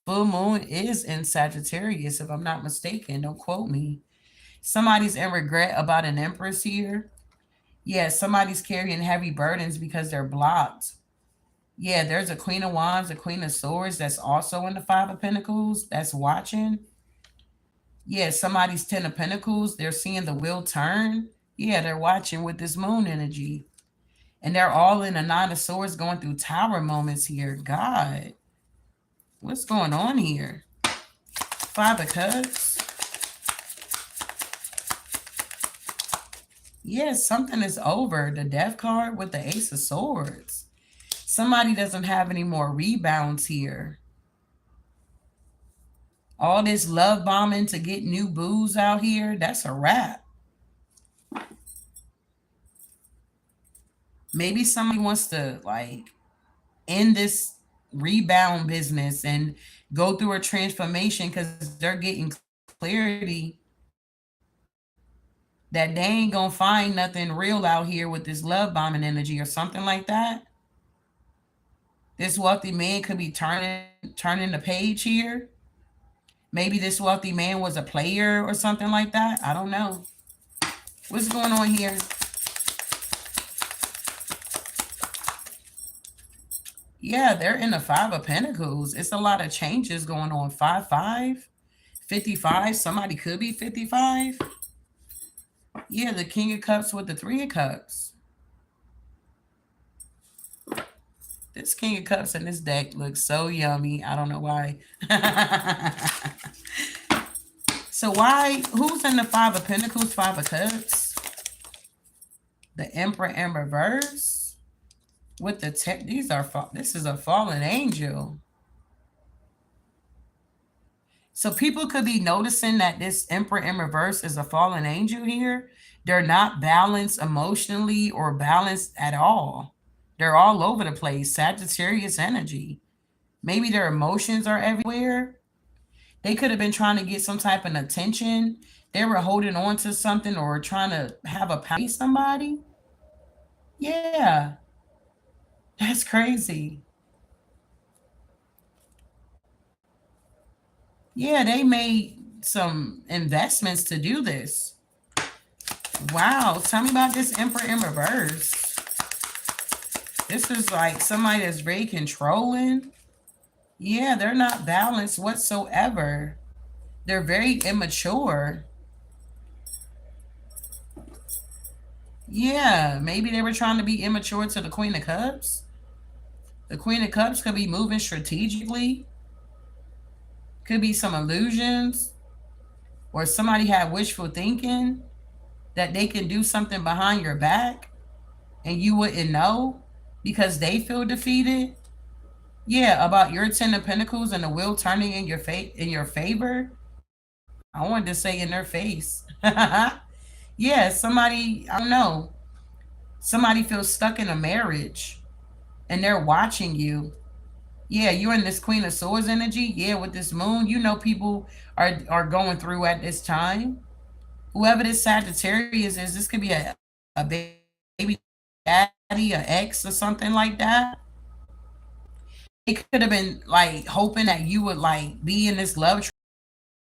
full moon is in Sagittarius, if I'm not mistaken. Don't quote me. Somebody's in regret about an empress here. Yeah, somebody's carrying heavy burdens because they're blocked. Yeah, there's a Queen of Wands, a Queen of Swords that's also in the Five of Pentacles that's watching. Yeah, somebody's Ten of Pentacles. They're seeing the wheel turn. Yeah, they're watching with this moon energy. And they're all in a Nine of Swords going through tower moments here. God, what's going on here? Five of Cups. Yes, something is over. The Death card with the Ace of Swords. Somebody doesn't have any more rebounds here. All this love bombing to get new boos out here, that's a wrap. Maybe somebody wants to like end this rebound business and go through a transformation because they're getting clarity that they ain't gonna find nothing real out here with this love bombing energy or something like that. This wealthy man could be turning the page here. Maybe this wealthy man was a player or something like that. I don't know. What's going on here? Yeah, they're in the Five of Pentacles. It's a lot of changes going on. 5-5, 55. Somebody could be 55. Yeah, the King of Cups with the Three of Cups. This King of Cups in this deck looks so yummy. I don't know why. So who's in the Five of Pentacles, Five of Cups? The Emperor in reverse. With the this is a fallen angel. So people could be noticing that this Emperor in reverse is a fallen angel here. They're not balanced emotionally or balanced at all. They're all over the place. Sagittarius energy. Maybe their emotions are everywhere. They could have been trying to get some type of attention. They were holding on to something or trying to have a power somebody. Yeah. That's crazy. Yeah, they made some investments to do this. Wow. Tell me about this Emperor in reverse. This is like somebody that's very controlling. Yeah, they're not balanced whatsoever. They're very immature. Yeah, maybe they were trying to be immature to the Queen of Cups. The Queen of Cups could be moving strategically. Could be some illusions. Or somebody had wishful thinking that they can do something behind your back and you wouldn't know because they feel defeated. Yeah, about your Ten of Pentacles and the wheel turning in your favor. I wanted to say in their face. Yeah, somebody, I don't know. Somebody feels stuck in a marriage and they're watching you. Yeah, you're in this Queen of Swords energy. Yeah, with this moon, you know people are going through at this time. Whoever this Sagittarius is, this could be a baby daddy, an ex, or something like that. They could have been like hoping that you would like be in this love or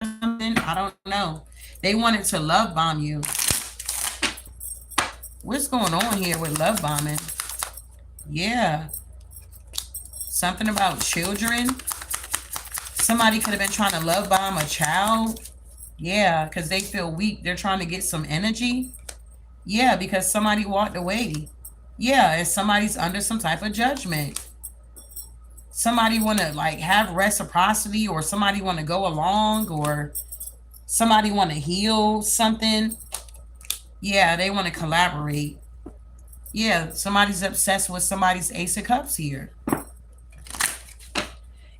something. I don't know. They wanted to love bomb you. What's going on here with love bombing? Yeah. Something about children. Somebody could have been trying to love bomb a child. Yeah, because they feel weak. They're trying to get some energy. Yeah, because somebody walked away. Yeah, and somebody's under some type of judgment. Somebody want to like have reciprocity, or somebody want to go along, or somebody want to heal something. Yeah, they want to collaborate. Yeah, somebody's obsessed with somebody's Ace of Cups here.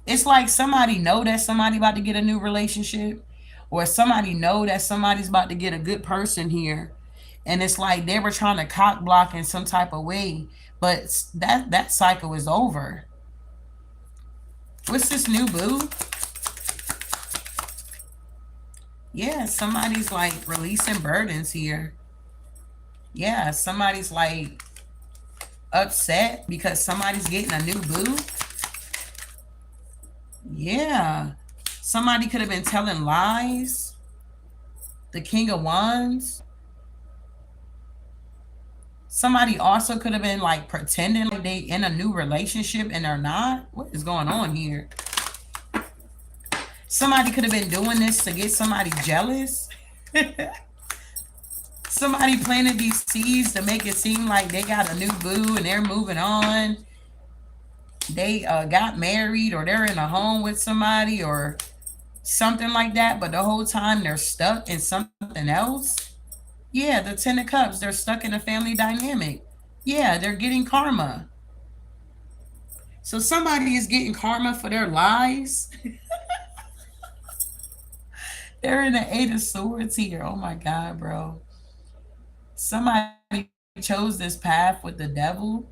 It's like somebody know that somebody about to get a new relationship, or somebody know that somebody's about to get a good person here, and it's like they were trying to cock block in some type of way, but that cycle is over. What's this new boo? Yeah, somebody's like releasing burdens here. Yeah, somebody's like upset because somebody's getting a new boo. Yeah, somebody could have been telling lies. The King of Wands. Somebody also could have been like pretending like they in a new relationship and they're not. What is going on here? Somebody could have been doing this to get somebody jealous. Somebody planted these seeds to make it seem like they got a new boo and they're moving on. They got married, or they're in a home with somebody, or something like that. But the whole time they're stuck in something else. Yeah, the Ten of Cups, they're stuck in a family dynamic. Yeah, they're getting karma. So somebody is getting karma for their lies. They're in the Eight of Swords here. Oh my God, bro. Somebody chose this path with the devil.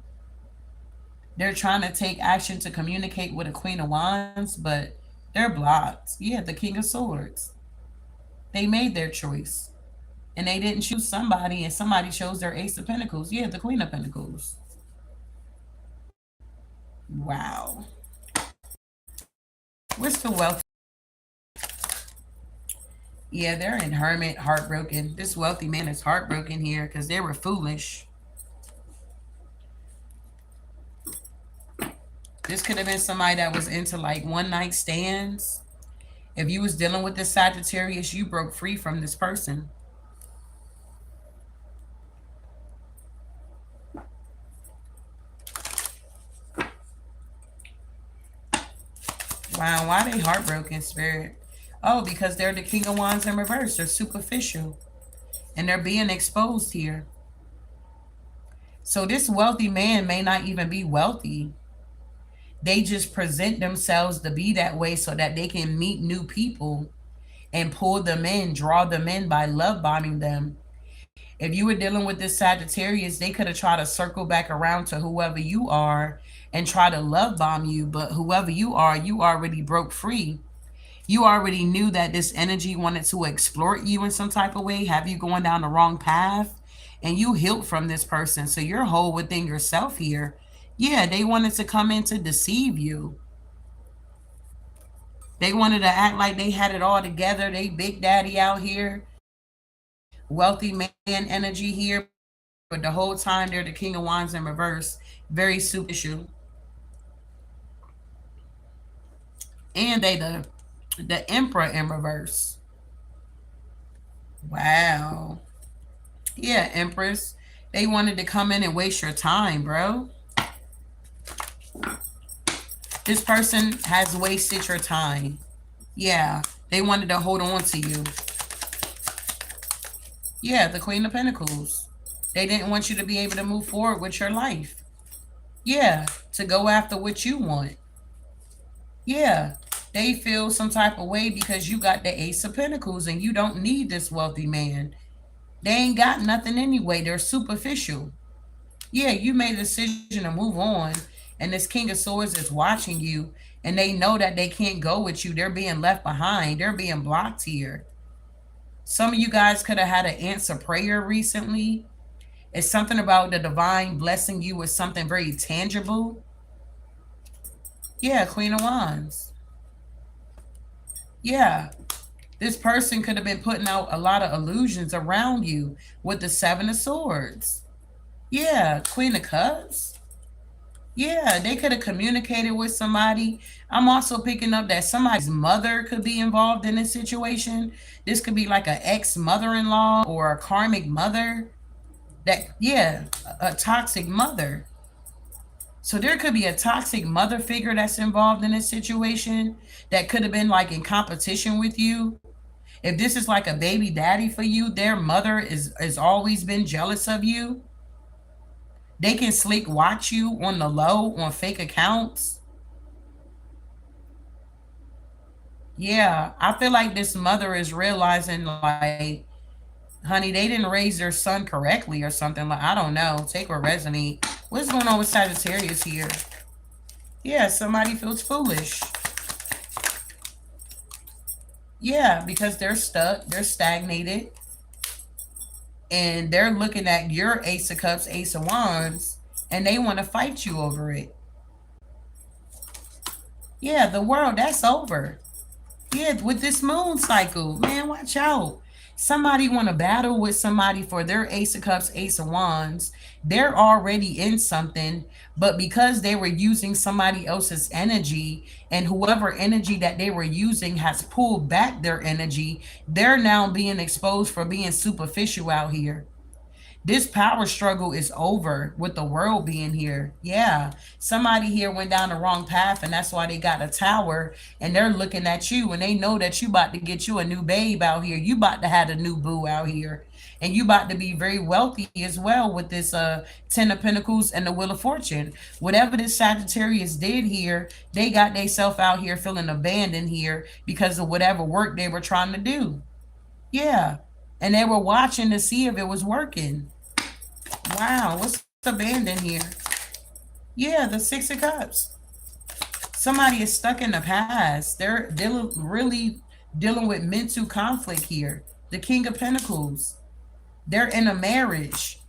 They're trying to take action to communicate with a Queen of Wands, but they're blocked. Yeah, the King of Swords. They made their choice. And they didn't choose somebody, and somebody chose their Ace of Pentacles. Yeah, the Queen of Pentacles. Wow. What's the wealth? Yeah, they're in hermit, heartbroken. This wealthy man is heartbroken here because they were foolish. This could have been somebody that was into like one night stands. If you was dealing with this Sagittarius, you broke free from this person. Wow, why are they heartbroken, Spirit? Oh, because they're the King of Wands in reverse. They're superficial. And they're being exposed here. So this wealthy man may not even be wealthy. They just present themselves to be that way so that they can meet new people and pull them in, draw them in by love bombing them. If you were dealing with this Sagittarius, they could have tried to circle back around to whoever you are and try to love bomb you. But whoever you are, you already broke free. You already knew that this energy wanted to exploit you in some type of way, have you going down the wrong path, and you healed from this person. So you're whole within yourself here. Yeah, they wanted to come in to deceive you. They wanted to act like they had it all together. They big daddy out here, wealthy man energy here. But the whole time they're the King of Wands in reverse, very superficial. And they the Emperor in reverse. Wow. Yeah, Empress. They wanted to come in and waste your time, bro. This person has wasted your time. Yeah, they wanted to hold on to you. Yeah, the Queen of Pentacles. They didn't want you to be able to move forward with your life. Yeah, to go after what you want. Yeah, they feel some type of way because you got the Ace of Pentacles and you don't need this wealthy man. They ain't got nothing anyway. They're superficial. Yeah, you made a decision to move on, and this King of Swords is watching you, and they know that they can't go with you. They're being left behind. They're being blocked here. Some of you guys could have had an answer prayer recently. It's something about the divine blessing you with something very tangible. Yeah, Queen of Wands. Yeah, this person could have been putting out a lot of illusions around you with the Seven of Swords. Yeah, Queen of Cups. Yeah, they could have communicated with somebody. I'm also picking up that somebody's mother could be involved in this situation. This could be like an ex mother in law or a karmic mother. That, yeah, a toxic mother. So there could be a toxic mother figure that's involved in this situation that could have been like in competition with you. If this is like a baby daddy for you, their mother is always been jealous of you. They can slick watch you on the low on fake accounts. Yeah, I feel like this mother is realizing like, honey, they didn't raise their son correctly or something. Like, I don't know. Take or resonate. What's going on with Sagittarius here? Yeah, somebody feels foolish. Yeah, because they're stuck, they're stagnated, and they're looking at your Ace of Cups, Ace of Wands, and they want to fight you over it. Yeah, the world, that's over. Yeah, with this moon cycle, man, watch out. Somebody want to battle with somebody for their Ace of Cups, Ace of Wands. They're already in something, but because they were using somebody else's energy, and whoever energy that they were using has pulled back their energy, they're now being exposed for being superficial out here. This power struggle is over with the world being here. Yeah. Somebody here went down the wrong path, and that's why they got a tower, and they're looking at you, and they know that you about to get you a new babe out here. You about to have a new boo out here. And you about to be very wealthy as well with this 10 of Pentacles and the Wheel of Fortune. Whatever this Sagittarius did here, they got themselves out here feeling abandoned here because of whatever work they were trying to do. Yeah. And they were watching to see if it was working. Wow, what's abandoned here? Yeah, the Six of Cups. Somebody is stuck in the past. They're really dealing with mental conflict here. The King of Pentacles. They're in a marriage.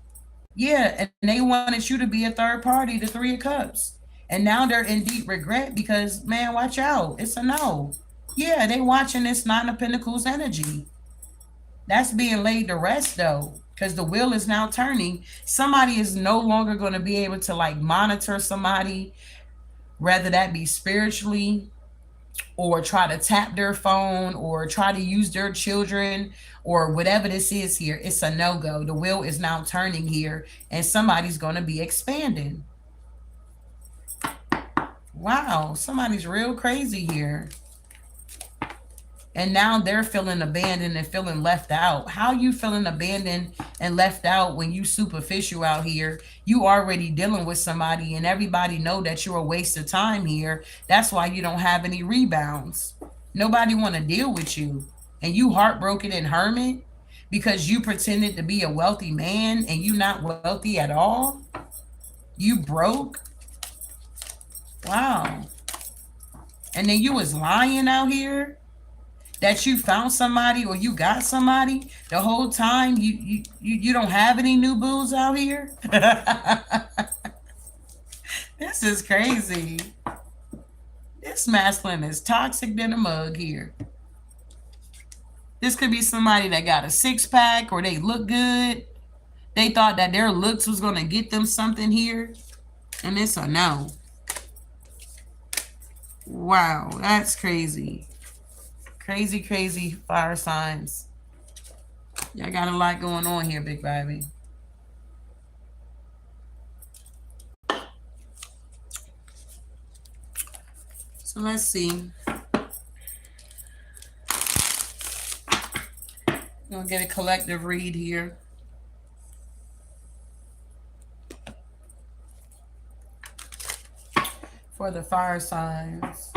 Yeah, and they wanted you to be a third party, the Three of Cups. And now they're in deep regret because, man, watch out. It's a no. Yeah, they watching this Nine of Pentacles energy. That's being laid to rest though, because the wheel is now turning. Somebody is no longer going to be able to like monitor somebody, whether that be spiritually or try to tap their phone or try to use their children or whatever this is here. It's a no-go. The wheel is now turning here, and somebody's going to be expanding. Wow, somebody's real crazy here. And now they're feeling abandoned and feeling left out. How you feeling abandoned and left out when you superficial out here? You already dealing with somebody, and everybody know that you're a waste of time here. That's why you don't have any rebounds. Nobody want to deal with you. And you heartbroken and hermit because you pretended to be a wealthy man and you not wealthy at all. You broke. Wow. And then you was lying out here that you found somebody or you got somebody the whole time. You don't have any new boos out here. This is crazy. This masculine is toxic than a mug here. This could be somebody that got a six-pack or they look good. They thought that their looks was going to get them something here. And it's a no. Wow, that's crazy. Crazy, crazy fire signs. Y'all got a lot going on here, big baby. So let's see. We'll get a collective read here. For the fire signs.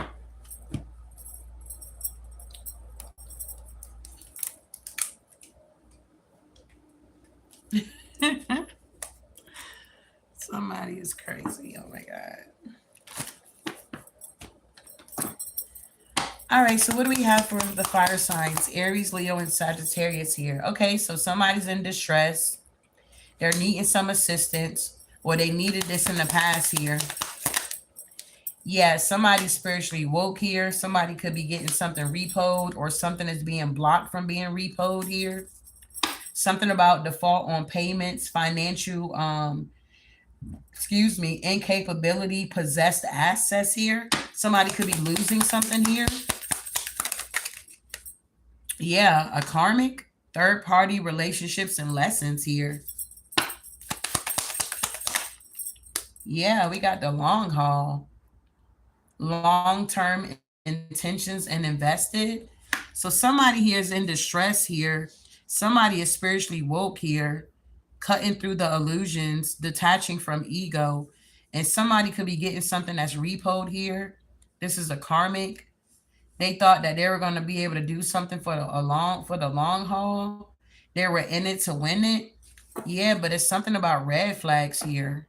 Somebody is crazy. Oh my God. All right, so what do we have for the fire signs? Aries, Leo, and Sagittarius here. Okay, so somebody's in distress. They're needing some assistance, or they needed this in the past here. Yeah, somebody's spiritually woke here. Somebody could be getting something repoed, or something is being blocked from being repoed here. Something about default on payments, financial, incapability, possessed assets here. Somebody could be losing something here. Yeah, a karmic, third-party relationships and lessons here. Yeah, we got the long haul, long term intentions and invested. So somebody here is in distress here. Somebody is spiritually woke here, cutting through the illusions, detaching from ego. And somebody could be getting something that's repoed here. This is a karmic. They thought that they were going to be able to do something for the long haul. They were in it to win it. Yeah, but it's something about red flags here.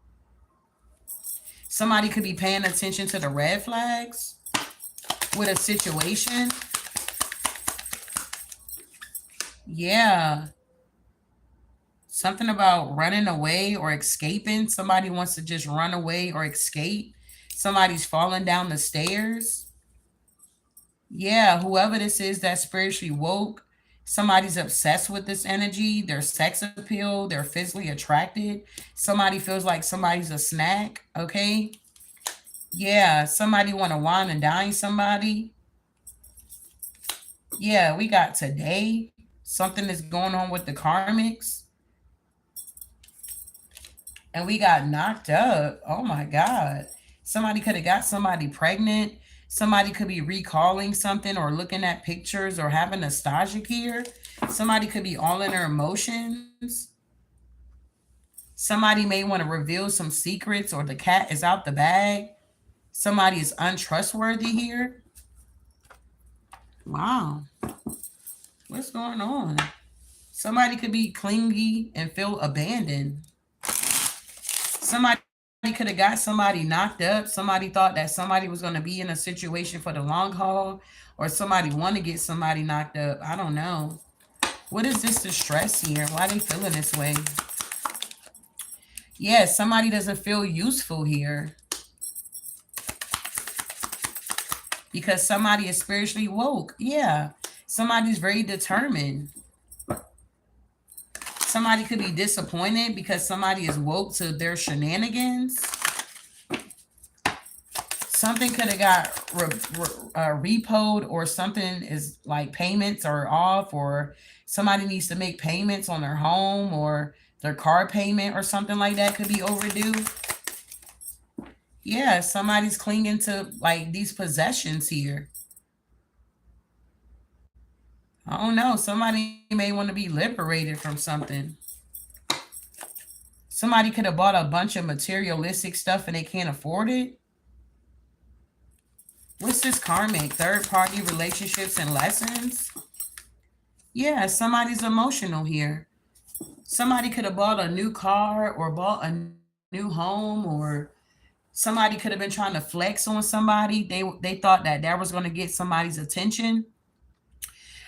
Somebody could be paying attention to the red flags with a situation. Yeah, something about running away or escaping. Somebody wants to just run away or escape. Somebody's falling down the stairs. Yeah, whoever this is that's spiritually woke, somebody's obsessed with this energy, their sex appeal, they're physically attracted. Somebody feels like somebody's a snack, okay? Yeah, somebody want to wine and dine somebody. Yeah, we got today. Something is going on with the karmics. And we got knocked up. Oh my God. Somebody could have got somebody pregnant. Somebody could be recalling something or looking at pictures or having nostalgic here. Somebody could be all in their emotions. Somebody may want to reveal some secrets or the cat is out the bag. Somebody is untrustworthy here. Wow. What's going on? Somebody could be clingy and feel abandoned. Somebody could have got somebody knocked up. Somebody thought that somebody was going to be in a situation for the long haul, or somebody want to get somebody knocked up. I don't know. What is this distress here? Why are they feeling this way? Yeah, somebody doesn't feel useful here because somebody is spiritually woke. Yeah, somebody's very determined. Somebody could be disappointed because somebody is woke to their shenanigans. Something could have got repoed, or something is like payments are off, or somebody needs to make payments on their home or their car payment or something like that could be overdue. Yeah, somebody's clinging to like these possessions here. I don't know. Somebody may want to be liberated from something. Somebody could have bought a bunch of materialistic stuff and they can't afford it. What's this karmic? Third party relationships and lessons? Yeah, somebody's emotional here. Somebody could have bought a new car or bought a new home, or somebody could have been trying to flex on somebody. They thought that that was going to get somebody's attention,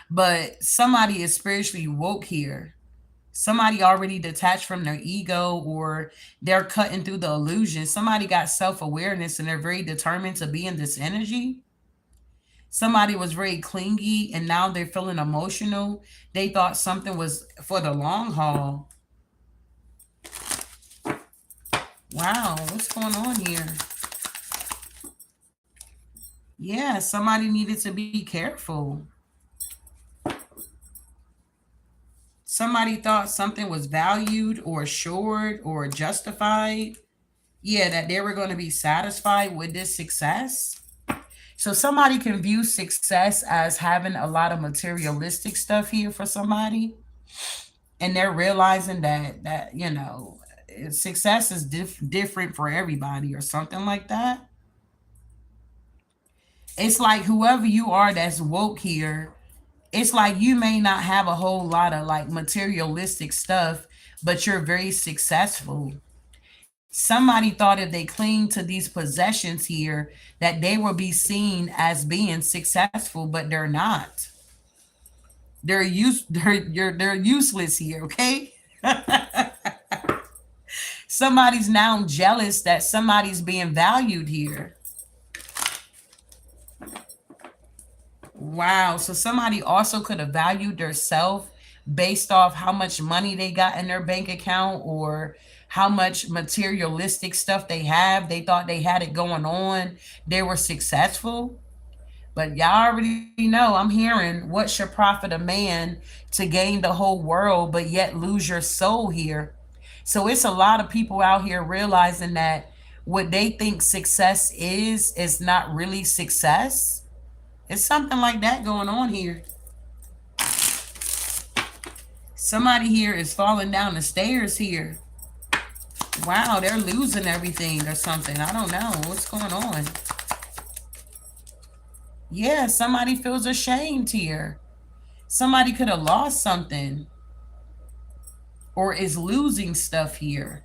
but somebody is spiritually woke here. Somebody already detached from their ego, or they're cutting through the illusion. Somebody got self-awareness and they're very determined to be in this energy. Somebody was very clingy and now they're feeling emotional. They thought something was for the long haul. Wow, what's going on here? Yeah, somebody needed to be careful. Somebody thought something was valued or assured or justified. Yeah, that they were going to be satisfied with this success. So somebody can view success as having a lot of materialistic stuff here for somebody, and they're realizing that success is different for everybody or something like that. It's like whoever you are that's woke here, it's like you may not have a whole lot of like materialistic stuff, but you're very successful. Somebody thought if they cling to these possessions here that they will be seen as being successful, but they're not. They're useless here, okay? Somebody's now jealous that somebody's being valued here. Wow. So somebody also could have valued their self based off how much money they got in their bank account or how much materialistic stuff they have. They thought they had it going on. They were successful. But y'all already know, I'm hearing what should profit a man to gain the whole world but yet lose your soul here. So it's a lot of people out here realizing that what they think success is not really success. It's something like that going on here. Somebody here is falling down the stairs here. Wow, they're losing everything or something. I don't know what's going on. Yeah, somebody feels ashamed here. Somebody could have lost something or is losing stuff here.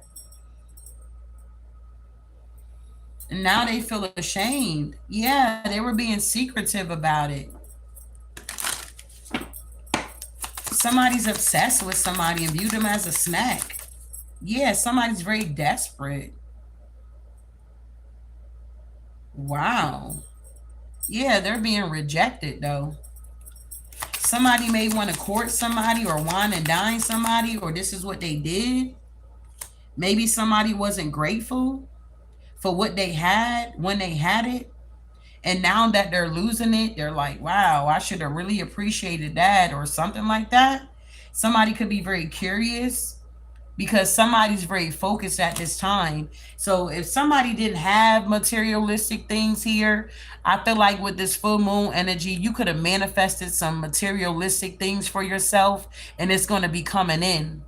And now they feel ashamed. Yeah, they were being secretive about it. Somebody's obsessed with somebody and viewed them as a snack. Yeah, somebody's very desperate. Wow. Yeah, they're being rejected though. Somebody may want to court somebody or wine and dine somebody, or this is what they did. Maybe somebody wasn't grateful for what they had when they had it. And now that they're losing it, they're like, wow, I should have really appreciated that or something like that. Somebody could be very curious because somebody's very focused at this time. So if somebody didn't have materialistic things here, I feel like with this full moon energy, you could have manifested some materialistic things for yourself and it's going to be coming in.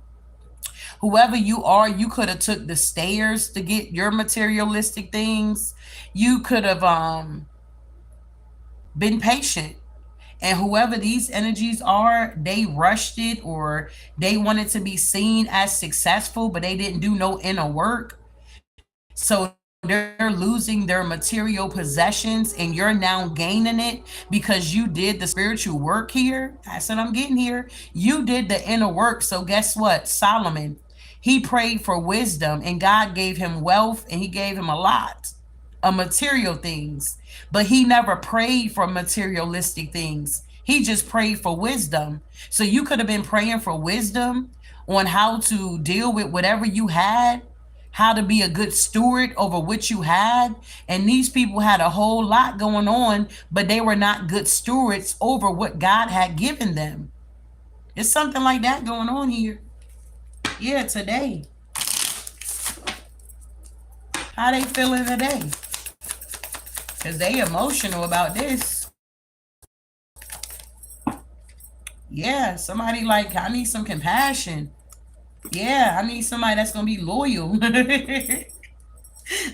Whoever you are, you could have took the stairs to get your materialistic things. You could have been patient. And whoever these energies are, they rushed it or they wanted to be seen as successful, but they didn't do no inner work. So they're losing their material possessions and you're now gaining it because you did the spiritual work here. That's what I'm getting here. You did the inner work. So guess what? Solomon, he prayed for wisdom and God gave him wealth and he gave him a lot of material things, but he never prayed for materialistic things. He just prayed for wisdom. So you could have been praying for wisdom on how to deal with whatever you had, how to be a good steward over what you had. And these people had a whole lot going on, but they were not good stewards over what God had given them. It's something like that going on here. Yeah, today. How they feeling today? Because they emotional about this. Yeah, somebody like, I need some compassion. Yeah, I need somebody that's going to be loyal.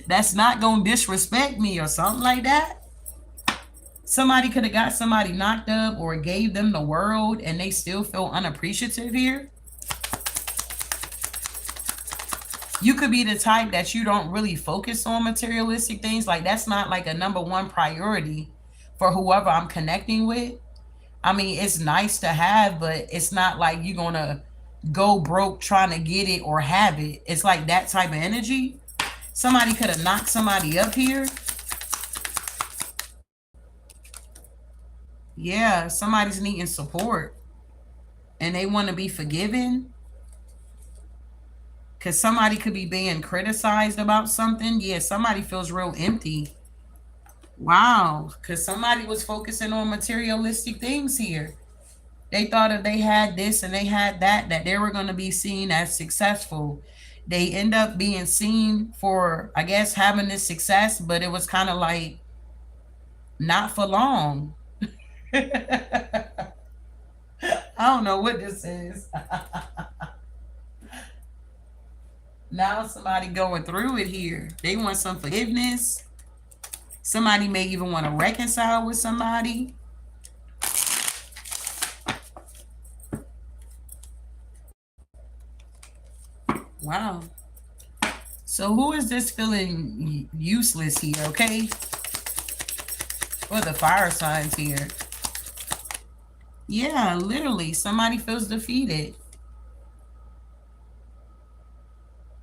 That's not going to disrespect me or something like that. Somebody could have got somebody knocked up or gave them the world and they still feel unappreciative here. You could be the type that you don't really focus on materialistic things. Like that's not like a number one priority for whoever I'm connecting with. I mean, it's nice to have, but it's not like you're going to go broke trying to get it or have it. It's like that type of energy. Somebody could have knocked somebody up here. Yeah, somebody's needing support and they want to be forgiven. Because somebody could be being criticized about something. Yeah, somebody feels real empty. Wow. Because somebody was focusing on materialistic things here. They thought if they had this and they had that, that they were going to be seen as successful. They end up being seen for, I guess, having this success, but it was kind of like not for long. I don't know what this is. Now somebody going through it here. They want some forgiveness. Somebody may even want to reconcile with somebody. Wow. So who is this feeling useless here, okay? For the fire signs here. Yeah, literally, somebody feels defeated.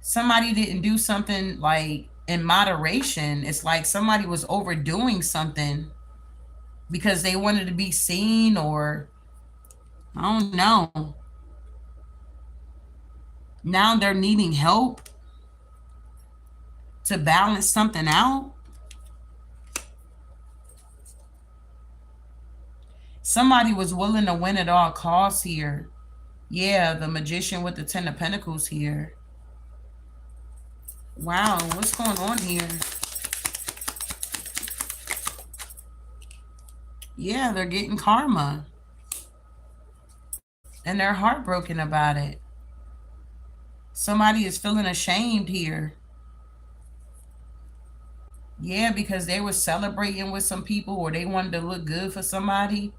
Somebody didn't do something like in moderation. It's like somebody was overdoing something because they wanted to be seen or I don't know. Now they're needing help to balance something out. Somebody was willing to win at all costs here. Yeah, the magician with the 10 of Pentacles here. Wow, what's going on here? Yeah, they're getting karma and they're heartbroken about it. Somebody is feeling ashamed here. Yeah, because they were celebrating with some people or they wanted to look good for somebody.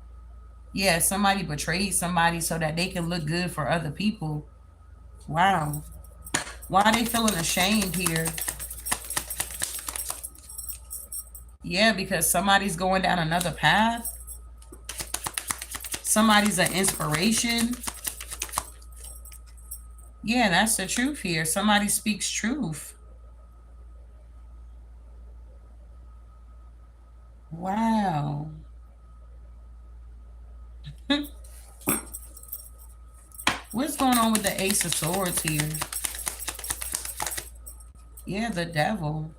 Yeah, somebody betrayed somebody so that they can look good for other people. Wow. Why are they feeling ashamed here? Yeah, because somebody's going down another path. Somebody's an inspiration. Yeah, that's the truth here. Somebody speaks truth. Wow. What's going on with the Ace of Swords here? Yeah, the devil.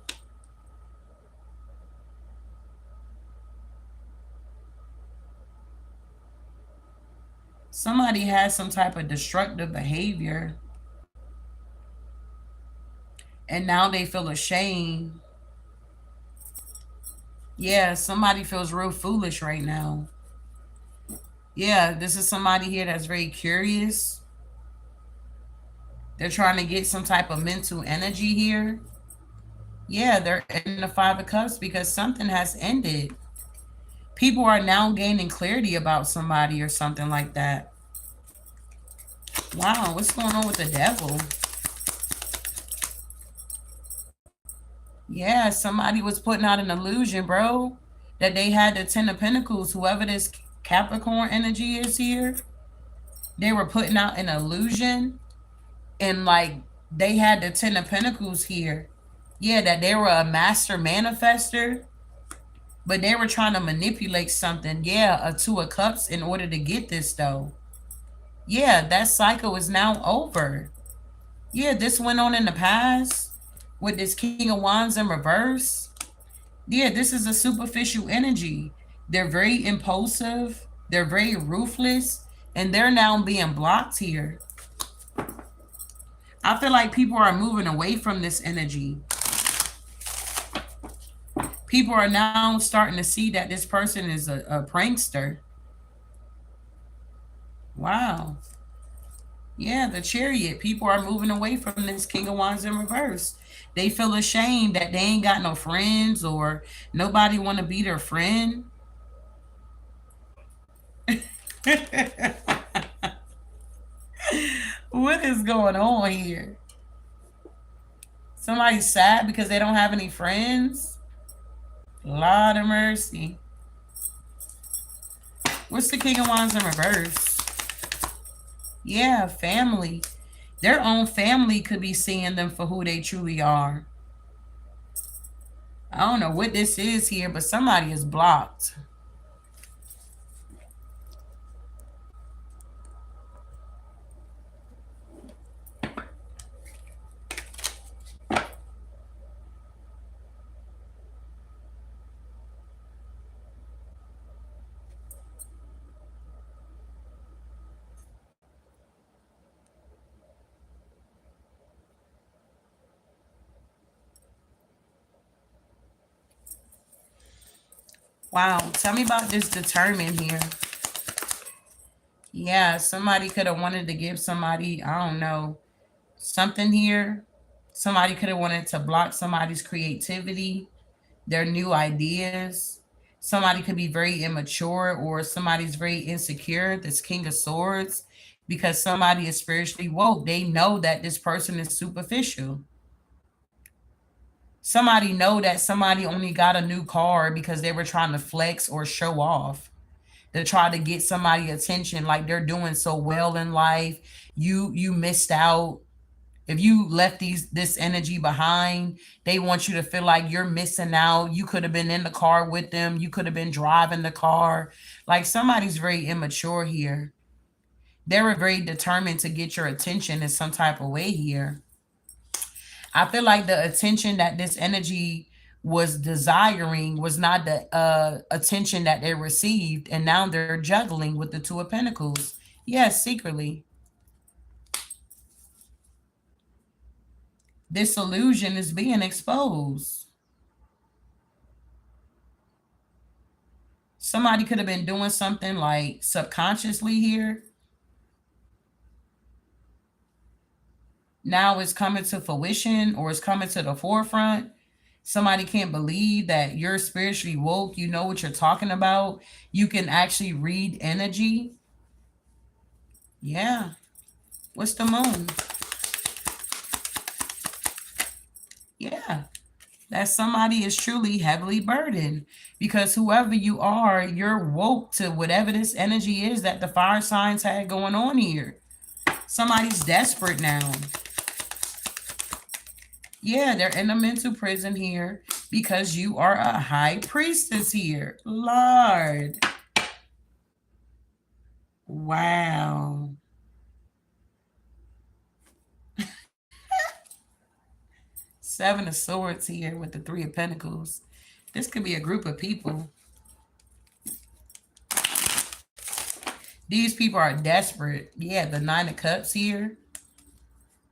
Somebody has some type of destructive behavior and now they feel ashamed. Yeah, somebody feels real foolish right now. Yeah, this is somebody here that's very curious. They're trying to get some type of mental energy here. Yeah, they're in the Five of Cups because something has ended. People are now gaining clarity about somebody or something like that. Wow, what's going on with the devil? Yeah, somebody was putting out an illusion, bro, that they had the Ten of Pentacles. Whoever this Capricorn energy is here, they were putting out an illusion and like they had the Ten of Pentacles here. Yeah, that they were a master manifester, but they were trying to manipulate something. Yeah, a Two of Cups in order to get this though. Yeah, that cycle is now over. Yeah, this went on in the past with this King of Wands in reverse. Yeah, this is a superficial energy. They're very impulsive, they're very ruthless, and they're now being blocked here. I feel like people are moving away from this energy. People are now starting to see that this person is a prankster. Wow. Yeah, the Chariot. People are moving away from this King of Wands in reverse. They feel ashamed that they ain't got no friends or nobody want to be their friend. What is going on here? Somebody's sad because they don't have any friends. Lord of mercy. What's the King of Wands in reverse? Yeah, family. Their own family could be seeing them for who they truly are. I don't know what this is here, but somebody is blocked. Wow, tell me about this determined here. Yeah, somebody could have wanted to give somebody, I don't know, something here. Somebody could have wanted to block somebody's creativity, their new ideas. Somebody could be very immature or somebody's very insecure, this King of Swords, because somebody is spiritually woke. They know that this person is superficial. Somebody know that somebody only got a new car because they were trying to flex or show off. To try to get somebody attention like they're doing so well in life. You missed out. If you left this energy behind, they want you to feel like you're missing out. You could have been in the car with them. You could have been driving the car. Like somebody's very immature here. They were very determined to get your attention in some type of way here. I feel like the attention that this energy was desiring was not the attention that they received, and now they're juggling with the Two of Pentacles. Yes, secretly. This illusion is being exposed. Somebody could have been doing something like subconsciously here. Now it's coming to fruition or it's coming to the forefront. Somebody can't believe that you're spiritually woke. You know what you're talking about. You can actually read energy. Yeah. What's the moon? Yeah. That somebody is truly heavily burdened because whoever you are, you're woke to whatever this energy is that the fire signs had going on here. Somebody's desperate now. Yeah, they're in a mental prison here because you are a high priestess here. Lord. Wow. Seven of Swords here with the Three of Pentacles. This could be a group of people. These people are desperate. Yeah, the Nine of Cups here.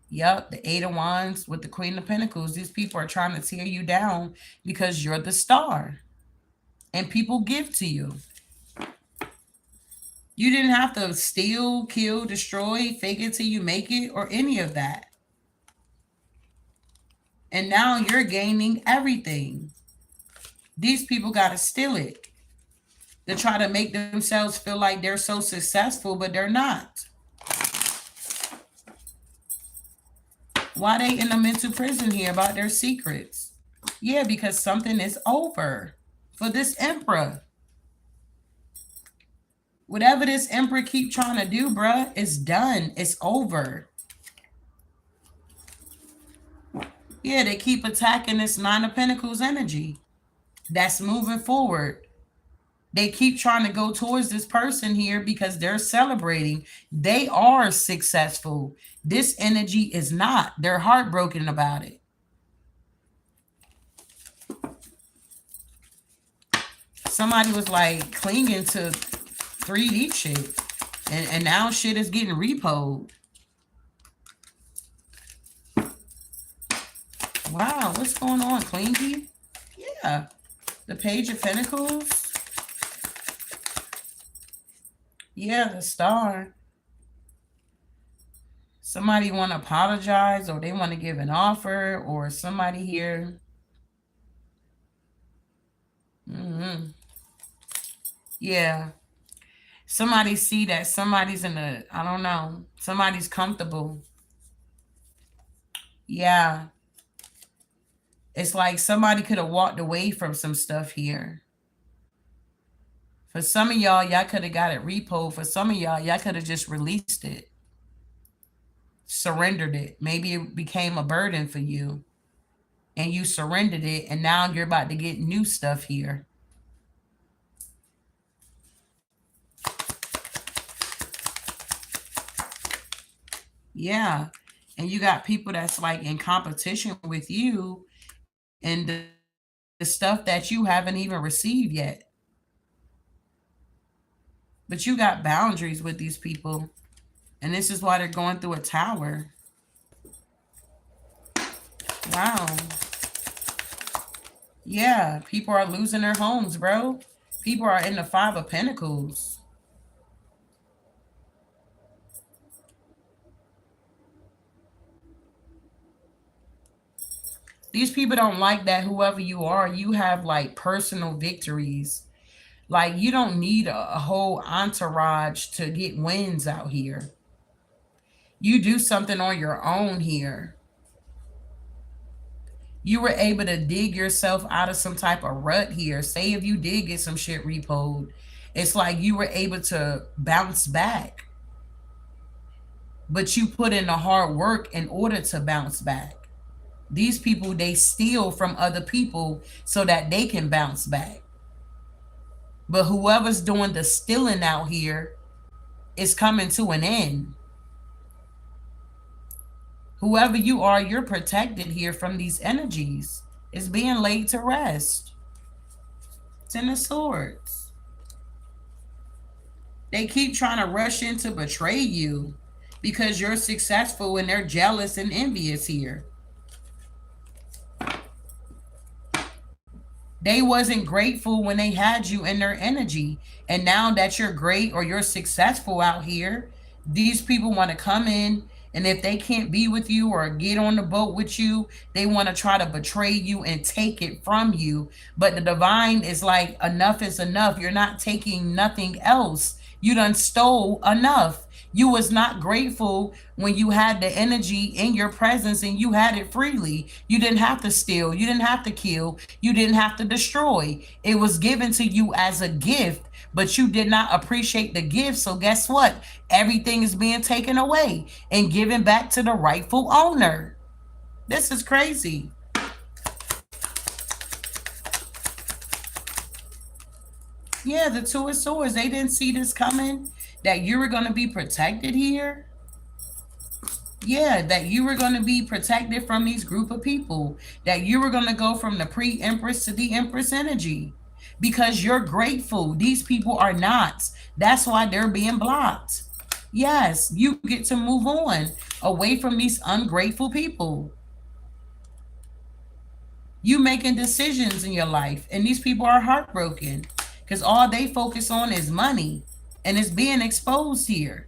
Yep, the Eight of Wands with the Queen of Pentacles. These people are trying to tear you down because you're the star. And people give to you. You didn't have to steal, kill, destroy, fake it till you make it, or any of that. And now you're gaining everything. These people got to steal it to try to make themselves feel like they're so successful, but they're not. Why they in a mental prison here about their secrets? Yeah, because something is over for this emperor. Whatever this emperor keep trying to do, bruh, it's done. It's over. Yeah, they keep attacking this Nine of Pentacles energy that's moving forward. They keep trying to go towards this person here because they're celebrating. They are successful. This energy is not. They're heartbroken about it. Somebody was like clinging to 3D shit. And now shit is getting repoed. Wow, what's going on, Clingy? Yeah. The Page of Pentacles. Yeah, the Star. Somebody want to apologize or they want to give an offer or somebody here. Yeah. Somebody see that somebody's in a, I don't know, somebody's comfortable. Yeah. It's like somebody could have walked away from some stuff here. For some of y'all, y'all could have got it repoed. For some of y'all could have just released it. Surrendered it. Maybe it became a burden for you. And you surrendered it. And now you're about to get new stuff here. Yeah. And you got people that's like in competition with you. And the stuff that you haven't even received yet. But you got boundaries with these people. And this is why they're going through a tower. Wow. Yeah, people are losing their homes, bro. People are in the Five of Pentacles. These people don't like that whoever you are, you have like personal victories. Like you don't need a whole entourage to get wins out here. You do something on your own here. You were able to dig yourself out of some type of rut here. Say if you did get some shit repoed, it's like you were able to bounce back. But you put in the hard work in order to bounce back. These people, they steal from other people so that they can bounce back. But whoever's doing the stealing out here is coming to an end. Whoever you are, you're protected here from these energies. It's being laid to rest. Ten of Swords. They keep trying to rush in to betray you because you're successful and they're jealous and envious here. They wasn't grateful when they had you in their energy. And now that you're great or you're successful out here, these people want to come in, and if they can't be with you or get on the boat with you, they want to try to betray you and take it from you. But the divine is like, enough is enough. You're not taking nothing else. You done stole enough. You was not grateful when you had the energy in your presence and you had it freely. You didn't have to steal, you didn't have to kill, you didn't have to destroy. It was given to you as a gift, but you did not appreciate the gift. So guess what? Everything is being taken away and given back to the rightful owner. This is crazy. Yeah, the Two of Swords, they didn't see this coming, that you were going to be protected here. Yeah, that you were going to be protected from these group of people, that you were going to go from the pre-empress to the empress energy because you're grateful. These people are not. That's why they're being blocked. Yes, you get to move on away from these ungrateful people. You making decisions in your life, and these people are heartbroken because all they focus on is money, and it's being exposed here.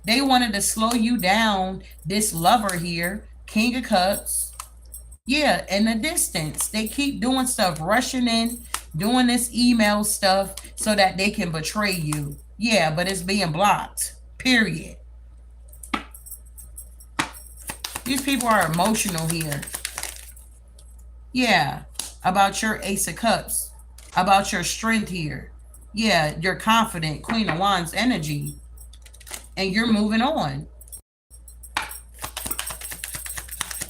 They wanted to slow you down. This lover here, King of Cups. Yeah, in the distance. They keep doing stuff, rushing in, doing this email stuff so that they can betray you. Yeah, but it's being blocked. Period. These people are emotional here. Yeah, about your Ace of Cups, about your strength here. Yeah, you're confident, Queen of Wands energy, and you're moving on.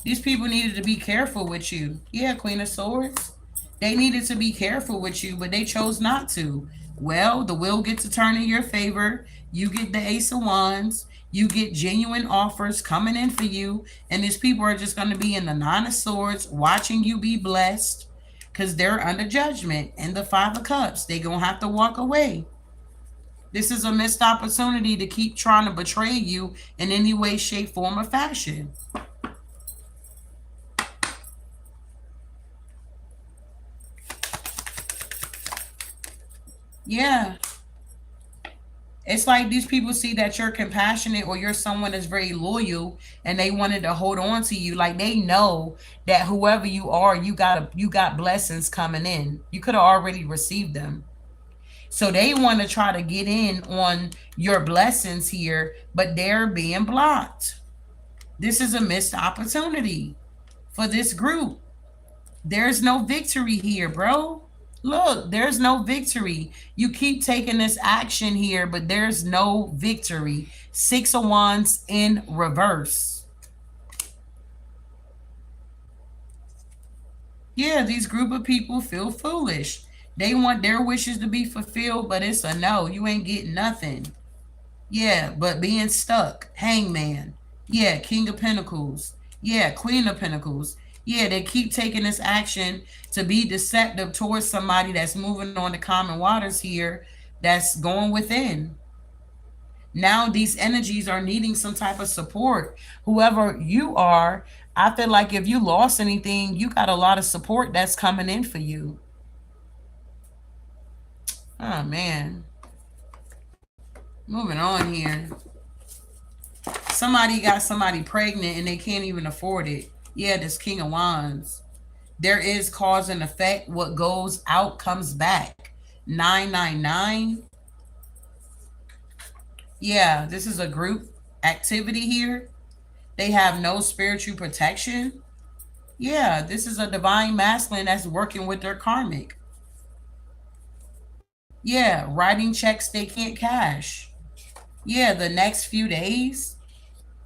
These people needed to be careful with you. Yeah, Queen of Swords. They needed to be careful with you, but they chose not to. Well, the wheel gets to turn in your favor. You get the Ace of Wands. You get genuine offers coming in for you. And these people are just going to be in the Nine of Swords watching you be blessed because they're under judgment. And the Five of Cups, they're going to have to walk away. This is a missed opportunity to keep trying to betray you in any way, shape, form, or fashion. Yeah. It's like these people see that you're compassionate or you're someone that's very loyal and they wanted to hold on to you. Like they know that whoever you are, you got blessings coming in. You could have already received them. So they want to try to get in on your blessings here, but they're being blocked. This is a missed opportunity for this group. There's no victory here, bro. Look, there's no victory. You keep taking this action here, but there's no victory. Six of Wands in reverse. Yeah, these group of people feel foolish. They want their wishes to be fulfilled, but it's a no. You ain't getting nothing. Yeah, but being stuck. Hangman. Yeah, King of Pentacles. Yeah, Queen of Pentacles. Yeah, they keep taking this action to be deceptive towards somebody that's moving on the common waters here, that's going within. Now these energies are needing some type of support. Whoever you are, I feel like if you lost anything, you got a lot of support that's coming in for you. Oh, man. Moving on here. Somebody got somebody pregnant and they can't even afford it. Yeah, this King of Wands. There is cause and effect. What goes out comes back. 999. Yeah, this is a group activity here. They have no spiritual protection. Yeah, this is a divine masculine that's working with their karmic. Yeah, writing checks they can't cash. Yeah, the next few days.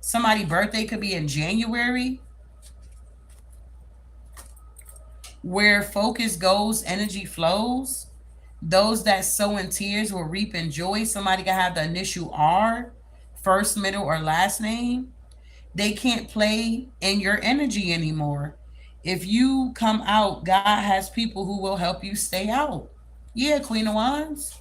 Somebody's birthday could be in January. Where focus goes, energy flows. Those that sow in tears will reap in joy. Somebody can have the initial R, first, middle, or last name. They can't play in your energy anymore. If you come out, God has people who will help you stay out. Yeah, Queen of Wands.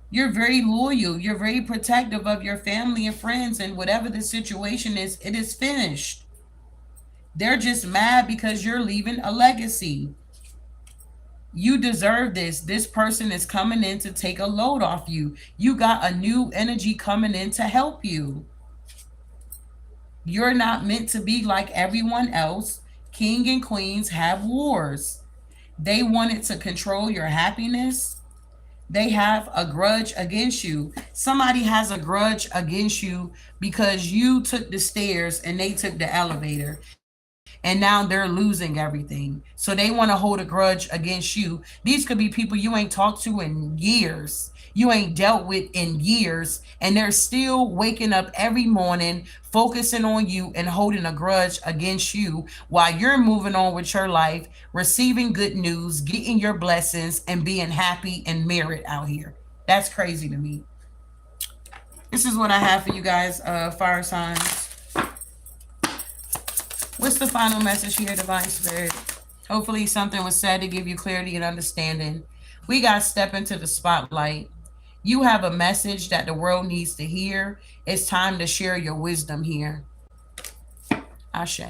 You're very loyal. You're very protective of your family and friends. And whatever the situation is, it is finished. They're just mad because you're leaving a legacy. You deserve this. This person is coming in to take a load off you. You got a new energy coming in to help you. You're not meant to be like everyone else. King and queens have wars. They wanted to control your happiness. They have a grudge against you. Somebody has a grudge against you because you took the stairs and they took the elevator. And now they're losing everything. So they want to hold a grudge against you. These could be people you ain't talked to in years. You ain't dealt with in years. And they're still waking up every morning, focusing on you and holding a grudge against you while you're moving on with your life, receiving good news, getting your blessings, and being happy and married out here. That's crazy to me. This is what I have for you guys, fire signs. What's the final message here, Divine Spirit? Hopefully, something was said to give you clarity and understanding. We got to step into the spotlight. You have a message that the world needs to hear. It's time to share your wisdom here. Ashe.